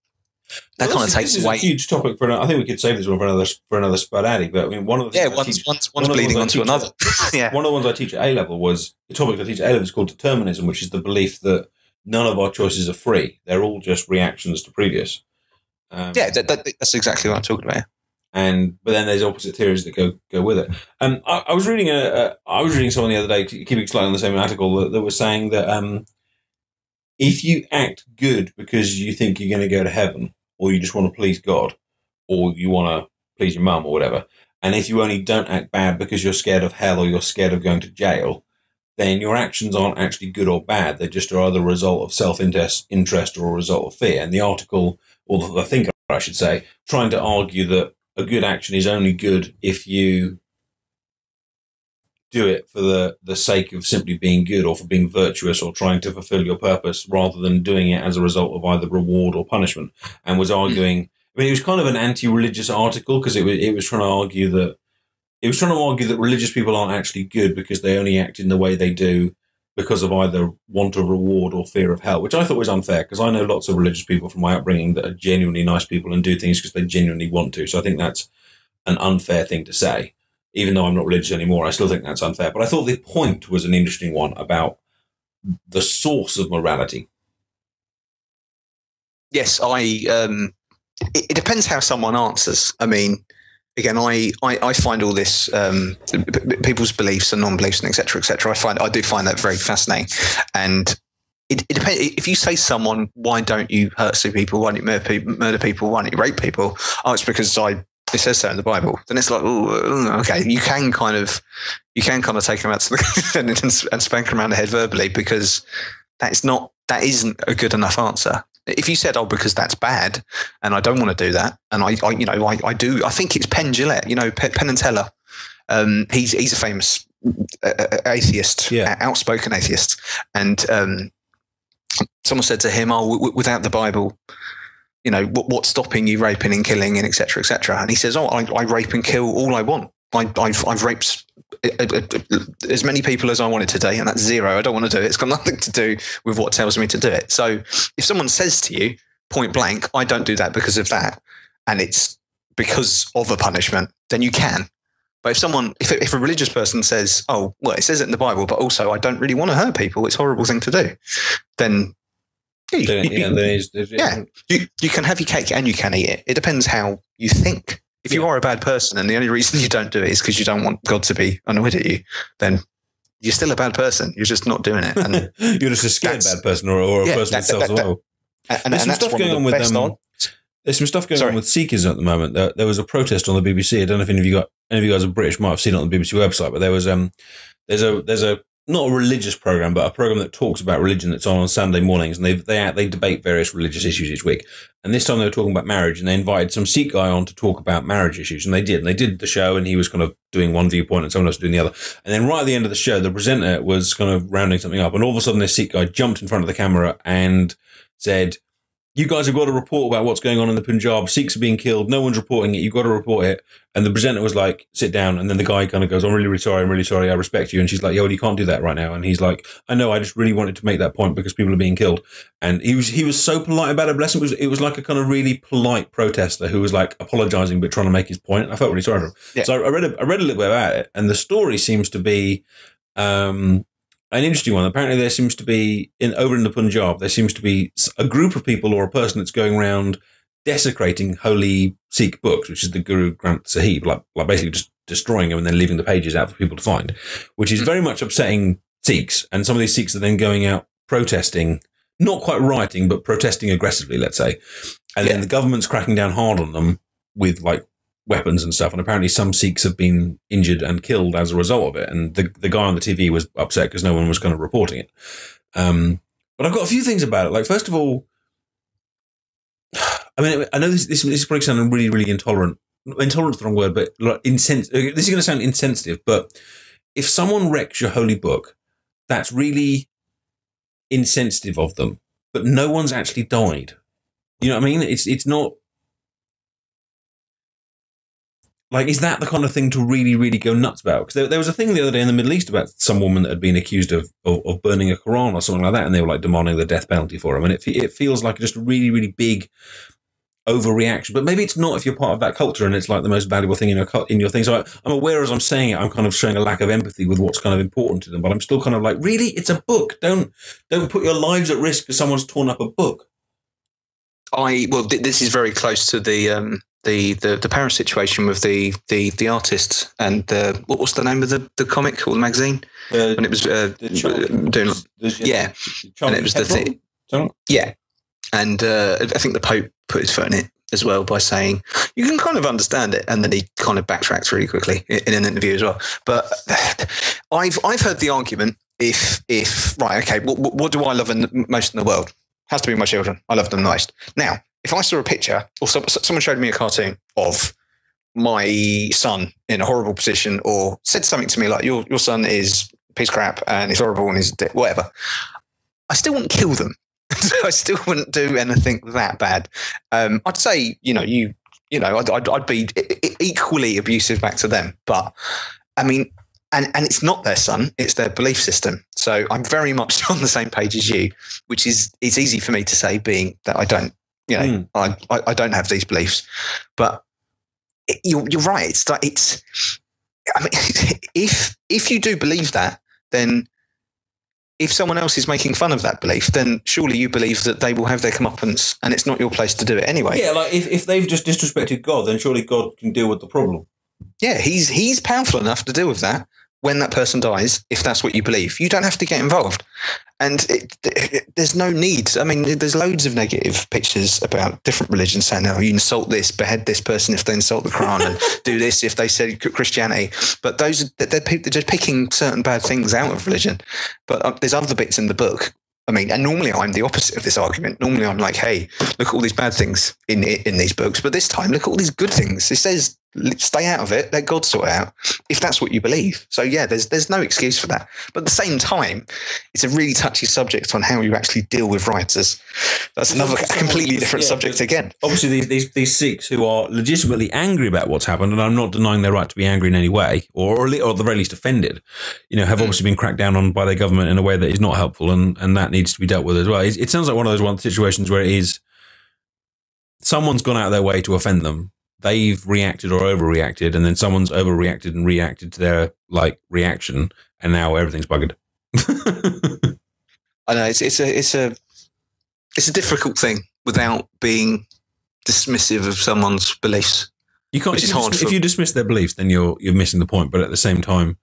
that kind of takes away. This is a huge topic for I think we could save this one for another SpudAdi. But I mean, one of the one's bleeding onto another. Yeah, one of the ones I teach at A level was the topic I teach at A level is called determinism, which is the belief that none of our choices are free; they're all just reactions to previous. That's exactly what I'm talking about. But then there's opposite theories that go with it. I was reading someone the other day, keeping slightly on the same article, that was saying that if you act good because you think you're going to go to heaven, or you just want to please God, or you want to please your mum or whatever, and if you only don't act bad because you're scared of hell or you're scared of going to jail, then your actions aren't actually good or bad. They just are either a result of self-interest or a result of fear. And the article, or the thinker, I should say, trying to argue that a good action is only good if you do it for the sake of simply being good or for being virtuous or trying to fulfill your purpose, rather than doing it as a result of either reward or punishment. And was arguing, I mean, it was kind of an anti-religious article, because it was trying to argue that religious people aren't actually good because they only act in the way they do because of either want of reward or fear of hell, which I thought was unfair, because I know lots of religious people from my upbringing that are genuinely nice people and do things because they genuinely want to. So I think that's an unfair thing to say. Even though I'm not religious anymore, I still think that's unfair. But I thought the point was an interesting one about the source of morality. Yes, it depends how someone answers. I mean, again, I find all this people's beliefs and non-beliefs and et cetera, I do find that very fascinating. And it depends. If you say to someone, why don't you hurt people? Why don't you murder people? Why don't you rape people? Oh, it's because it says so in the Bible. Then it's like, oh, okay, you can kind of take them out to the and spank them around the head verbally, because that isn't a good enough answer. If you said, because that's bad and I don't want to do that, and I think it's Penn Jillette, Penn and Teller. He's a famous atheist, outspoken atheist. And someone said to him, without the Bible, what's stopping you raping and killing and et cetera, et cetera. And he says, I rape and kill all I want. I've raped as many people as I wanted today, and that's zero. I don't want to do it. It's got nothing to do with what tells me to do it. So if someone says to you point blank, I don't do that because of that, and it's because of a punishment, then you can. But if a religious person says, it says it in the Bible, but also I don't really want to hurt people, it's a horrible thing to do, then you can have your cake and you can eat it. It depends how you think. If you are a bad person and the only reason you don't do it is because you don't want God to be annoyed at you, then you're still a bad person. You're just not doing it. And you're just a scared bad person, or a person with self-will. And that's stuff going on with them. There's some stuff going on with Sikhism at the moment. There was a protest on the BBC. I don't know if any of you guys are British, might have seen it on the BBC website, but there was there's a not a religious program, but a program that talks about religion that's on Sunday mornings, and they debate various religious issues each week. And this time they were talking about marriage, and they invited some Sikh guy on to talk about marriage issues, and they did the show, and he was kind of doing one viewpoint and someone else doing the other. And then right at the end of the show, the presenter was kind of rounding something up, and all of a sudden this Sikh guy jumped in front of the camera and said, "You guys have got to report about what's going on in the Punjab. Sikhs are being killed. No one's reporting it. You've got to report it." And the presenter was like, "Sit down." And then the guy kind of goes, "I'm really, really sorry. I'm really sorry. I respect you." And she's like, "Yo, you can't do that right now." And he's like, "I know. I just really wanted to make that point because people are being killed." And he was so polite about it. Bless him. It was like a kind of really polite protester who was like apologizing but trying to make his point. I felt really sorry for him. Yeah. So I read a little bit about it, and the story seems to be an interesting one. Apparently, there seems to be over in the Punjab, there seems to be a group of people or a person that's going around desecrating holy Sikh books, which is the Guru Granth Sahib, like basically just destroying them and then leaving the pages out for people to find, which is very much upsetting Sikhs. And some of these Sikhs are then going out protesting, not quite rioting, but protesting aggressively, let's say. And then the government's cracking down hard on them with like weapons and stuff. And apparently some Sikhs have been injured and killed as a result of it. And the guy on the TV was upset because no one was kind of reporting it. But I've got a few things about it. Like, first of all, I mean, I know this is probably sounding really, really intolerant. Intolerant's the wrong word, but like this is going to sound insensitive. But if someone wrecks your holy book, that's really insensitive of them. But no one's actually died. You know what I mean? It's not like, is that the kind of thing to really, really go nuts about? Because there was a thing the other day in the Middle East about some woman that had been accused of burning a Quran or something like that, and they were like demanding the death penalty for him. And it feels like just a really, really big overreaction. But maybe it's not if you're part of that culture and it's like the most valuable thing in your thing. So I'm aware as I'm saying it, I'm kind of showing a lack of empathy with what's kind of important to them. But I'm still kind of like, really, it's a book. Don't put your lives at risk because someone's torn up a book. This is very close to the Paris situation with the artists and what was the name of the comic or the magazine when it was and it was the thing, and I think the Pope put his foot in it as well by saying you can kind of understand it, and then he kind of backtracks really quickly in an interview as well. But I've heard the argument if right, okay, what do I love most in the world? Has to be my children. I love them most. Now, if I saw a picture or someone showed me a cartoon of my son in a horrible position or said something to me like, your son is a piece of crap and he's horrible and he's whatever, I still wouldn't kill them. I still wouldn't do anything that bad. I'd say, I'd be equally abusive back to them. But I mean, and it's not their son, it's their belief system. So I'm very much on the same page as you, which is, it's easy for me to say being that I don't, I don't have these beliefs, but you're right. I mean, if you do believe that, then if someone else is making fun of that belief, then surely you believe that they will have their comeuppance and it's not your place to do it anyway. Yeah, like if they've just disrespected God, then surely God can deal with the problem. Yeah, he's powerful enough to deal with that when that person dies, if that's what you believe. You don't have to get involved. And there's no need. I mean, there's loads of negative pictures about different religions saying, you insult this, behead this person if they insult the Quran, and do this if they say Christianity. But they're just picking certain bad things out of religion. But there's other bits in the book. I mean, and normally I'm the opposite of this argument. Normally I'm like, hey, look at all these bad things in these books. But this time, look at all these good things. It says, stay out of it, let God sort it out, if that's what you believe. So yeah, there's no excuse for that. But at the same time, it's a really touchy subject on how you actually deal with writers. That's another completely different subject again. Obviously, these Sikhs who are legitimately angry about what's happened, and I'm not denying their right to be angry in any way, or at the very least offended, have obviously been cracked down on by their government in a way that is not helpful, and that needs to be dealt with as well. It sounds like one of those situations where it is someone's gone out of their way to offend them. They've reacted or overreacted, and then someone's overreacted and reacted to their reaction, and now everything's buggered. I know it's a difficult thing without being dismissive of someone's beliefs. You can't. If you dismiss their beliefs, then you're missing the point. But at the same time,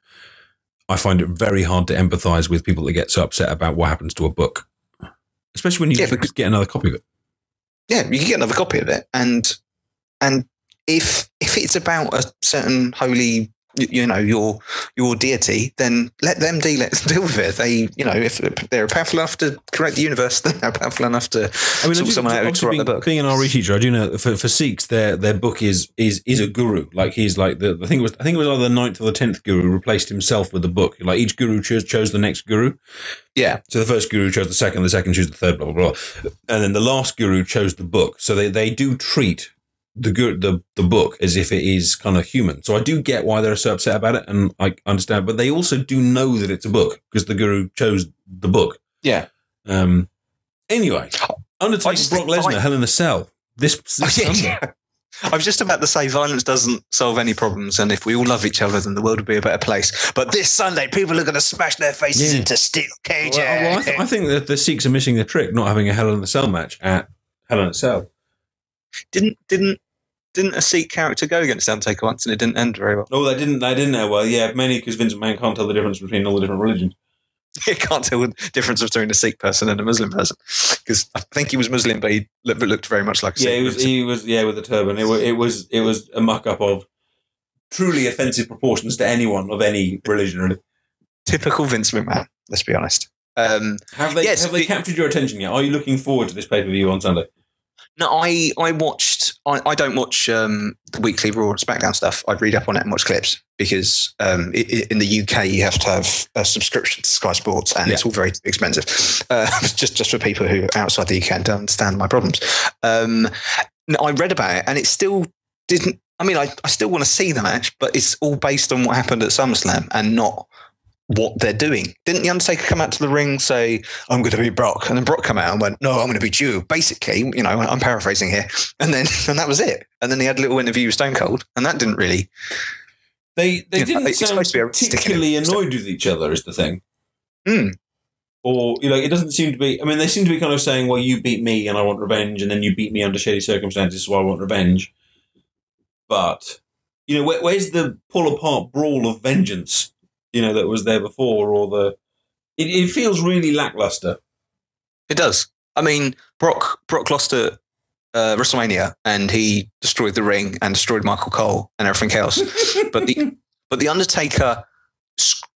I find it very hard to empathise with people that get so upset about what happens to a book, especially when you get another copy of it. Yeah, you can get another copy of it, and if it's about a certain holy, your deity, then let them deal with it. They, if they're powerful enough to create the universe, then they're powerful enough to sort someone out to write the book. Being an RE teacher, I do know that for Sikhs, their book is a guru. Like he's like I think it was either the 9th or the 10th guru replaced himself with the book. Like each guru chose the next guru. Yeah. So the first guru chose the second chose the third, blah blah blah, and then the last guru chose the book. So they do treat the book as if it is kind of human. So I do get why they're so upset about it, and I understand. But they also do know that it's a book because the guru chose the book. Yeah. Anyway, Undertaker, Brock Lesnar, Hell in a Cell. This Sunday. Yeah. I was just about to say violence doesn't solve any problems, and if we all love each other, then the world would be a better place. But this Sunday, people are going to smash their faces into steel cages. Well, I think that the Sikhs are missing the trick, not having a Hell in a Cell match at Hell in a Cell. Didn't a Sikh character go against Undertaker once, and it didn't end very well? Oh, they didn't end well. Yeah, mainly because Vince McMahon can't tell the difference between all the different religions. He can't tell the difference between a Sikh person and a Muslim person, because I think he was Muslim, but he looked very much like a Sikh. He was with the turban. It was a muck up of truly offensive proportions to anyone of any religion. Really. Typical Vince McMahon. Let's be honest. Have they captured your attention yet? Are you looking forward to this pay-per-view on Sunday? No, I watched. I don't watch the weekly Raw and SmackDown stuff. I'd read up on it and watch clips because in the UK you have to have a subscription to Sky Sports, and it's all very expensive. Just for people who are outside the UK and don't understand my problems. I read about it, and it still didn't. I mean, I still want to see the match, but it's all based on what happened at SummerSlam and not what they're doing. Didn't the Undertaker come out to the ring, say, "I'm going to be Brock," and then Brock come out and went, "No, I'm going to be you." Basically, I'm paraphrasing here, and that was it. And then he had a little interview with Stone Cold, and that didn't really. They didn't sound particularly annoyed with each other, is the thing. Or it doesn't seem to be. I mean, they seem to be kind of saying, "Well, you beat me, and I want revenge, and then you beat me under shady circumstances, so I want revenge." But where's the pull apart brawl of vengeance? That was there before, or it feels really lackluster. It does. I mean, Brock lost at WrestleMania, and he destroyed the ring and destroyed Michael Cole and everything else. but the Undertaker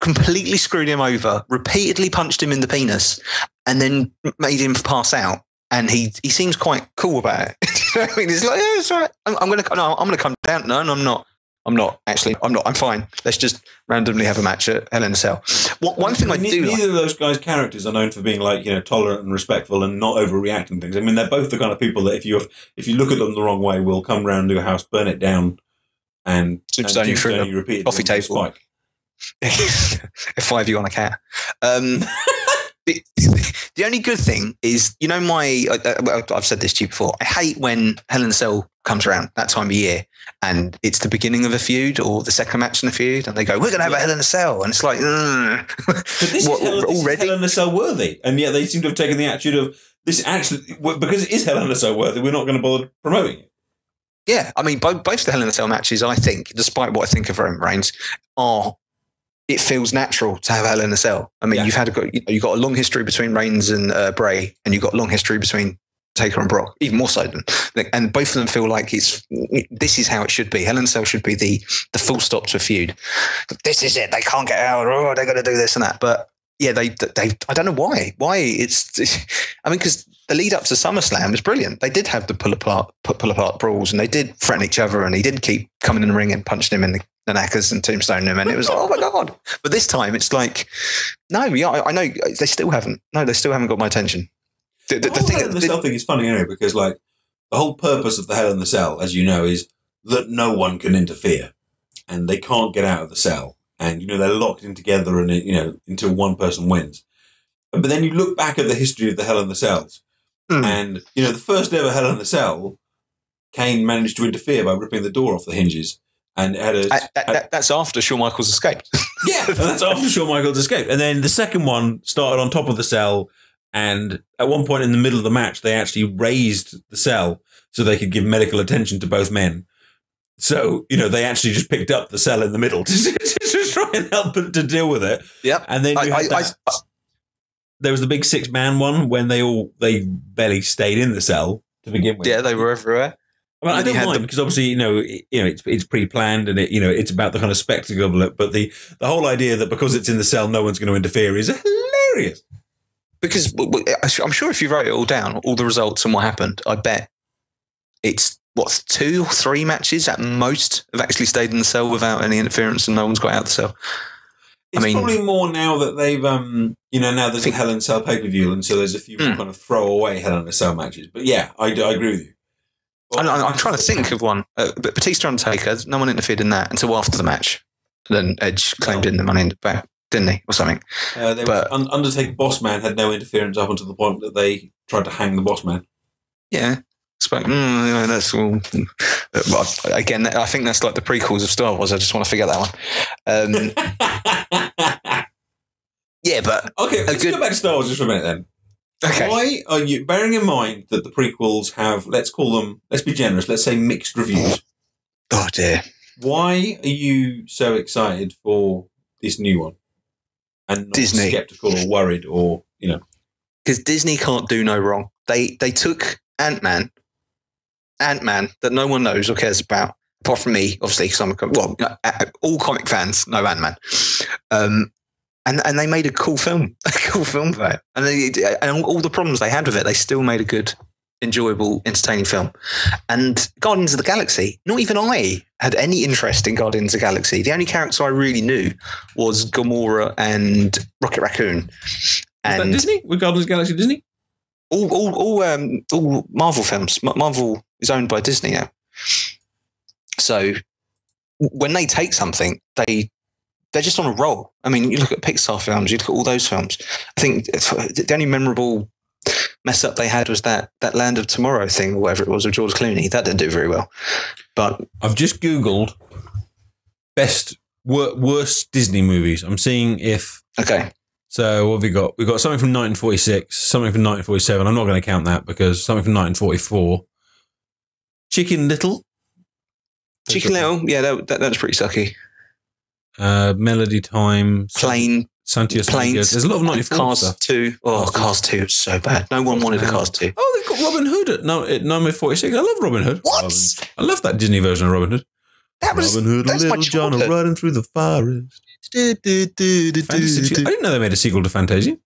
completely screwed him over, repeatedly punched him in the penis, and then made him pass out. And he seems quite cool about it. I mean, he's like, "Yeah, it's all right. I'm going to come down." No, I'm not. I'm fine. Let's just randomly have a match at Hell in a Cell. One thing I do like. Neither of those guys' characters are known for being tolerant and respectful and not overreacting things. I mean, they're both the kind of people that if you look at them the wrong way, will come round to your house, burn it down, and tombstone you through the coffee table. Five you on a cat. The only good thing is, I've said this to you before. I hate when Hell in a Cell comes around that time of year, and it's the beginning of a feud or the second match in the feud, and they go, "We're going to have a Hell in a Cell," and it's like, But this is Hell in a Cell worthy, and yet they seem to have taken the attitude of this actually because it is Hell in a Cell worthy. We're not going to bother promoting it. Yeah, I mean, both the Hell in a Cell matches, I think, despite what I think of Roman Reigns, it feels natural to have Hell in a Cell. I mean, you've got a long history between Reigns and Bray, and you've got a long history between Taker and Brock, even more so and both of them feel like this is how it should be. Hell in a Cell should be the full stop to a feud. This is it. They can't get out. Oh, they're going to do this and that. But yeah, they I don't know why. I mean, because the lead up to SummerSlam was brilliant. They did have the pull apart brawls, and they did threaten each other, and he did keep coming in the ring and punching him in the knackers and tombstoning him, and it was like, oh my god. But this time it's like, no, yeah, I know they still haven't got my attention. The Hell in the Cell thing is funny anyway, because the whole purpose of the Hell in the Cell, as you know, is that no one can interfere, and they can't get out of the cell, and they're locked in together, and until one person wins. But then you look back at the history of the Hell in the Cells, and the first ever Hell in the Cell, Kane managed to interfere by ripping the door off the hinges. And that's after Shawn Michaels escaped. Yeah, that's after Shawn Michaels escaped. And then the second one started on top of the cell, and at one point in the middle of the match, they actually raised the cell so they could give medical attention to both men. So, they actually just picked up the cell in the middle to try and help them to deal with it. Yep. And then there was the big 6-man one when they barely stayed in the cell. to begin with. Yeah, they were everywhere. Well, I don't mind because obviously, it's pre-planned and it's about the kind of spectacle of it. But the whole idea that because it's in the cell, no one's going to interfere is hilarious. Because I'm sure if you wrote it all down, all the results and what happened, I bet it's 2 or 3 matches at most have actually stayed in the cell without any interference and no one's got out of the cell. It's probably more now that they've, now there's a Hell in a Cell pay-per-view, and so there's a few more kind of throwaway Hell in a Cell matches. But yeah, I agree with you. I'm trying to think of one. But Batista Undertaker, no one interfered in that until after the match. Then Edge claimed in the money in the back, didn't he, or something? But Undertaker Bossman had no interference up until the point that they tried to hang the Bossman. Yeah. That's all. Again, I think that's like the prequels of Star Wars. I just want to figure that one. Yeah, but okay, let's go back to Star Wars just for a minute then. Okay. Why are you, bearing in mind that the prequels have, let's be generous, let's say mixed reviews. Oh dear. Why are you so excited for this new one? And not Disney. Skeptical or worried or, Because Disney can't do no wrong. They took Ant-Man that no one knows or cares about, apart from me, obviously, because all comic fans know Ant-Man. And they made a cool film for it. And all the problems they had with it, they still made a good, enjoyable, entertaining film. And Guardians of the Galaxy, not even I had any interest in Guardians of the Galaxy. The only character I really knew was Gamora and Rocket Raccoon. And was that Disney? Were Guardians of the Galaxy Disney? All Marvel films. Marvel is owned by Disney now. So when they take something, they're just on a roll. I mean, you look at Pixar films, you look at all those films. I think the only memorable mess up they had was that Land of Tomorrow thing, or whatever it was, with George Clooney. That didn't do very well. But I've just Googled worst Disney movies. I'm seeing if... Okay. So what have we got? We've got something from 1946, something from 1947. I'm not going to count that because something from 1944. Chicken Little. Chicken Little, yeah, that was pretty sucky. Melody Time. Planes. There's a lot of 94 Cars stuff. 2. Oh, Cars 2 is so bad. No one wanted a Cars 2. Oh, they've got Robin Hood at number 46. I love Robin Hood. What? I love that Disney version of Robin Hood. Robin Hood and Little John are riding through the forest. I didn't know they made a sequel to Fantasia.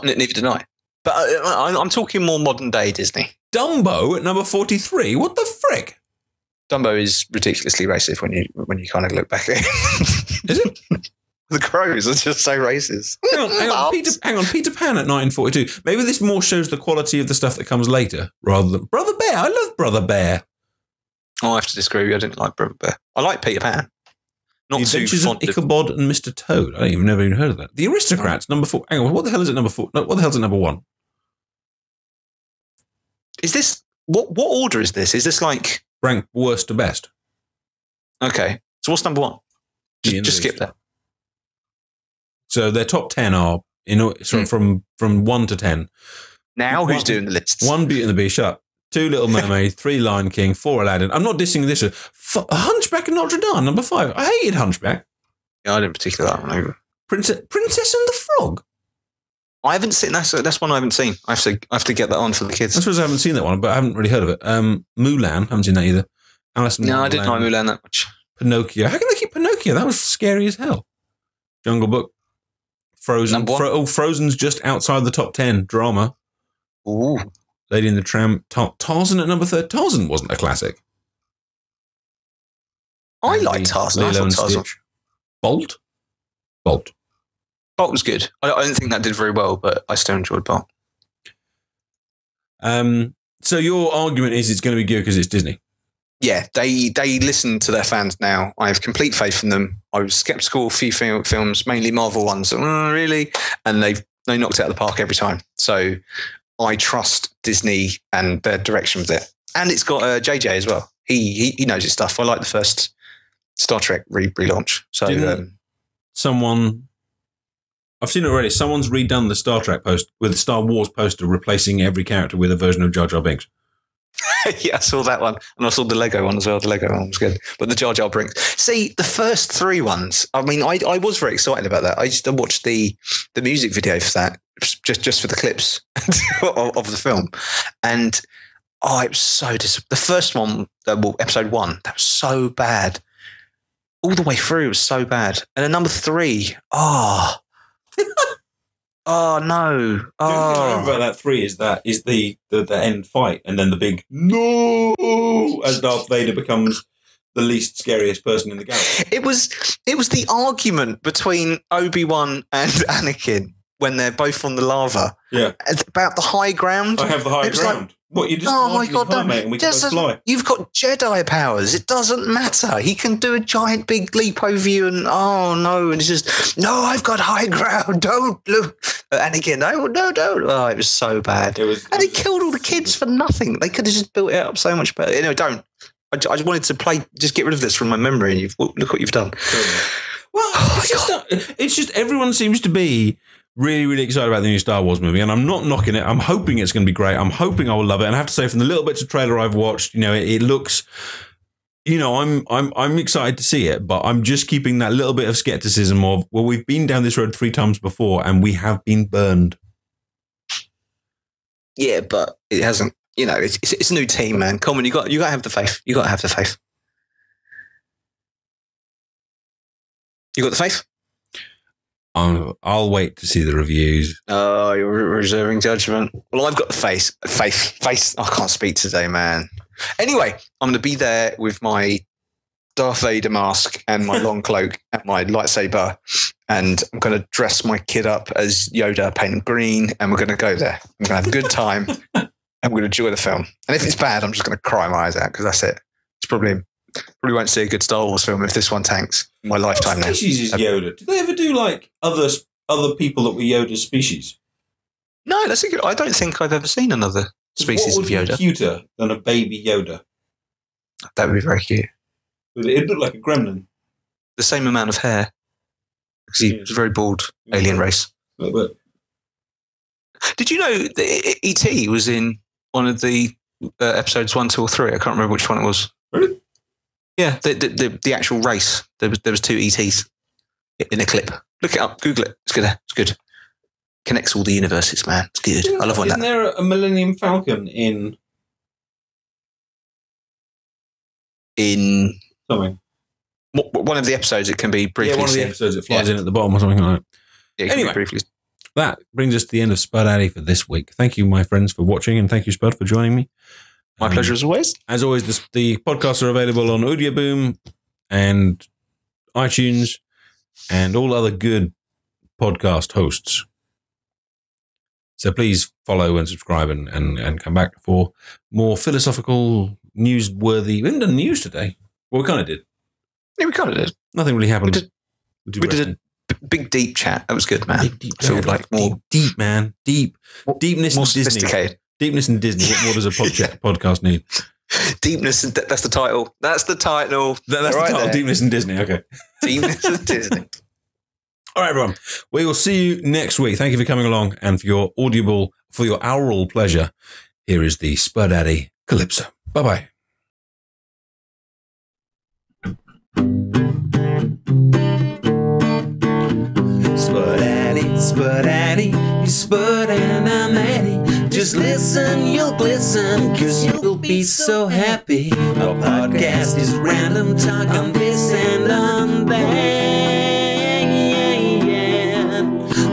Neither did I. But I'm talking more modern day Disney. Dumbo at number 43. What the frick? Dumbo is ridiculously racist when you kind of look back at it. Is it? The crows are just so racist. Hang on. Peter Pan at 1942. Maybe this more shows the quality of the stuff that comes later rather than Brother Bear. I love Brother Bear. Oh, I have to disagree with you. I didn't like Brother Bear. I like Peter Pan. Not the Adventures of Ichabod and Mr. Toad. I never even heard of that. The Aristocrats, number 4. Hang on, what the hell is it number 4? No, what the hell's at number 1? Is this what order is this? Is this like rank worst to best? Okay. So what's number 1? Just skip that. So their top 10 are from 1 to 10. Now who's doing the lists? 1 Beauty and the Beast, shut up. 2 Little Mermaid, 3 Lion King, 4 Aladdin. I'm not dissing this. Hunchback of Notre Dame, number 5. I hated Hunchback. Yeah, I didn't particularly that one either. Princess and the Frog. I haven't seen that's one I haven't seen. I have to get that on for the kids. I suppose I haven't seen that one, but I haven't really heard of it. Mulan, haven't seen that either. Alice in Wonderland. I didn't know Mulan that much. Pinocchio. How can they keep Pinocchio? That was scary as hell. Jungle Book. Frozen. Frozen's just outside the top 10 drama. Ooh. Lady and the Tramp. Tarzan at number 3. Tarzan wasn't a classic. I like Tarzan. Lilo and Stitch. Bolt. Bolt was good. I don't think that did very well, but I still enjoyed Bolt. So your argument is it's going to be good because it's Disney. Yeah, they listen to their fans now. I have complete faith in them. I was skeptical of a few films, mainly Marvel ones. Really? And they knocked it out of the park every time. So I trust Disney and their direction with it. And it's got JJ as well. He knows his stuff. I like the first Star Trek relaunch. So I've seen it already. Someone's redone the Star Trek post with the Star Wars poster, replacing every character with a version of Jar Jar Binks. Yeah, I saw that one. And I saw the Lego one as well. The Lego one was good. But the Jar Jar Binks. See, the first 3 ones, I mean, I was very excited about that. I used to watch the music video for that, just for the clips of the film. And Oh, it was so the first one, well, episode 1, that was so bad. All the way through, it was so bad. And then number 3, oh no. The only thing I remember about that 3 is the end fight, and then the big no as Darth Vader becomes the least scariest person in the galaxy. It was the argument between Obi-Wan and Anakin when they're both on the lava. Yeah. About the high ground. I have the high ground. Like, what, you just oh my God, high, mate, and we can both fly. You've got Jedi powers. It doesn't matter. He can do a giant big leap over you, and oh no, and it's just no. I've got high ground. Don't look, Anakin. No, don't. Oh, it was so bad. And he killed all the kids for nothing. They could have just built it up so much better. Anyway, don't. I just wanted to play. Just get rid of this from my memory. And look what you've done. Well, it's just everyone seems to be really, really excited about the new Star Wars movie, and I'm not knocking it. I'm hoping it's going to be great. I'm hoping I will love it. And I have to say, from the little bits of trailer I've watched, it looks, I'm excited to see it, but I'm just keeping that little bit of skepticism of, well, we've been down this road 3 times before, and we have been burned. Yeah, but it hasn't. It's a new team, man. Coleman, you got to have the faith. You got to have the faith. You got the faith? I'll wait to see the reviews. Oh, you're reserving judgment. Well, I've got the faith. I can't speak today, man. Anyway, I'm going to be there with my Darth Vader mask and my long cloak and my lightsaber, and I'm going to dress my kid up as Yoda, paint him green, and we're going to go there. I'm going to have a good time, and we're going to enjoy the film. And if it's bad, I'm just going to cry my eyes out, because that's it. It's probably won't see a good Star Wars film if this one tanks in my lifetime now. What species is Yoda? Did they ever do like other people that were Yoda's species? No, that's a good. I don't think I've ever seen another species of Yoda. What would be cuter than a baby Yoda? That would be very cute. It'd look like a gremlin. The same amount of hair. Because he was a very bald alien race. But did you know that E.T. was in one of the episodes 1, 2, or 3? I can't remember which one it was. Really? Yeah, the actual race. There was 2 ETs in a clip. Look it up, Google it. It's good. It's good. Connects all the universes, man. It's good. I love when that. Isn't there a Millennium Falcon in something? One of the episodes, it can be briefly. Yeah, one of the episodes it flies in at the bottom or something like that. Yeah, anyway, briefly. That brings us to the end of SpudAdi for this week. Thank you, my friends, for watching, and thank you, Spud, for joining me. My pleasure as always. As always, the podcasts are available on Audioboom and iTunes and all other good podcast hosts. So please follow and subscribe and come back for more philosophical, newsworthy. We haven't done news today. Well, we kind of did. Yeah, we kind of did. Nothing really happened. We did a big deep chat. That was good, man. Deep I feel like more deep, man. Deepness more and Disney. sophisticated. Deepness and Disney. What more does a podcast need? Deepness and that's the title. That's the title. That's the title. There. Deepness and Disney. Okay. Deepness and Disney. All right, everyone. We will see you next week. Thank you for coming along and for your aural pleasure. Here is the SpudAdi Calypso. Bye-bye. SpudAdi, you Spud and I'm Addy. Just listen, you'll glisten, cause you'll be so happy. Our podcast is random talk on this and on that.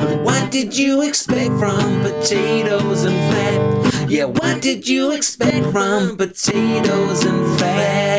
But what did you expect from potatoes and fat? Yeah, what did you expect from potatoes and fat?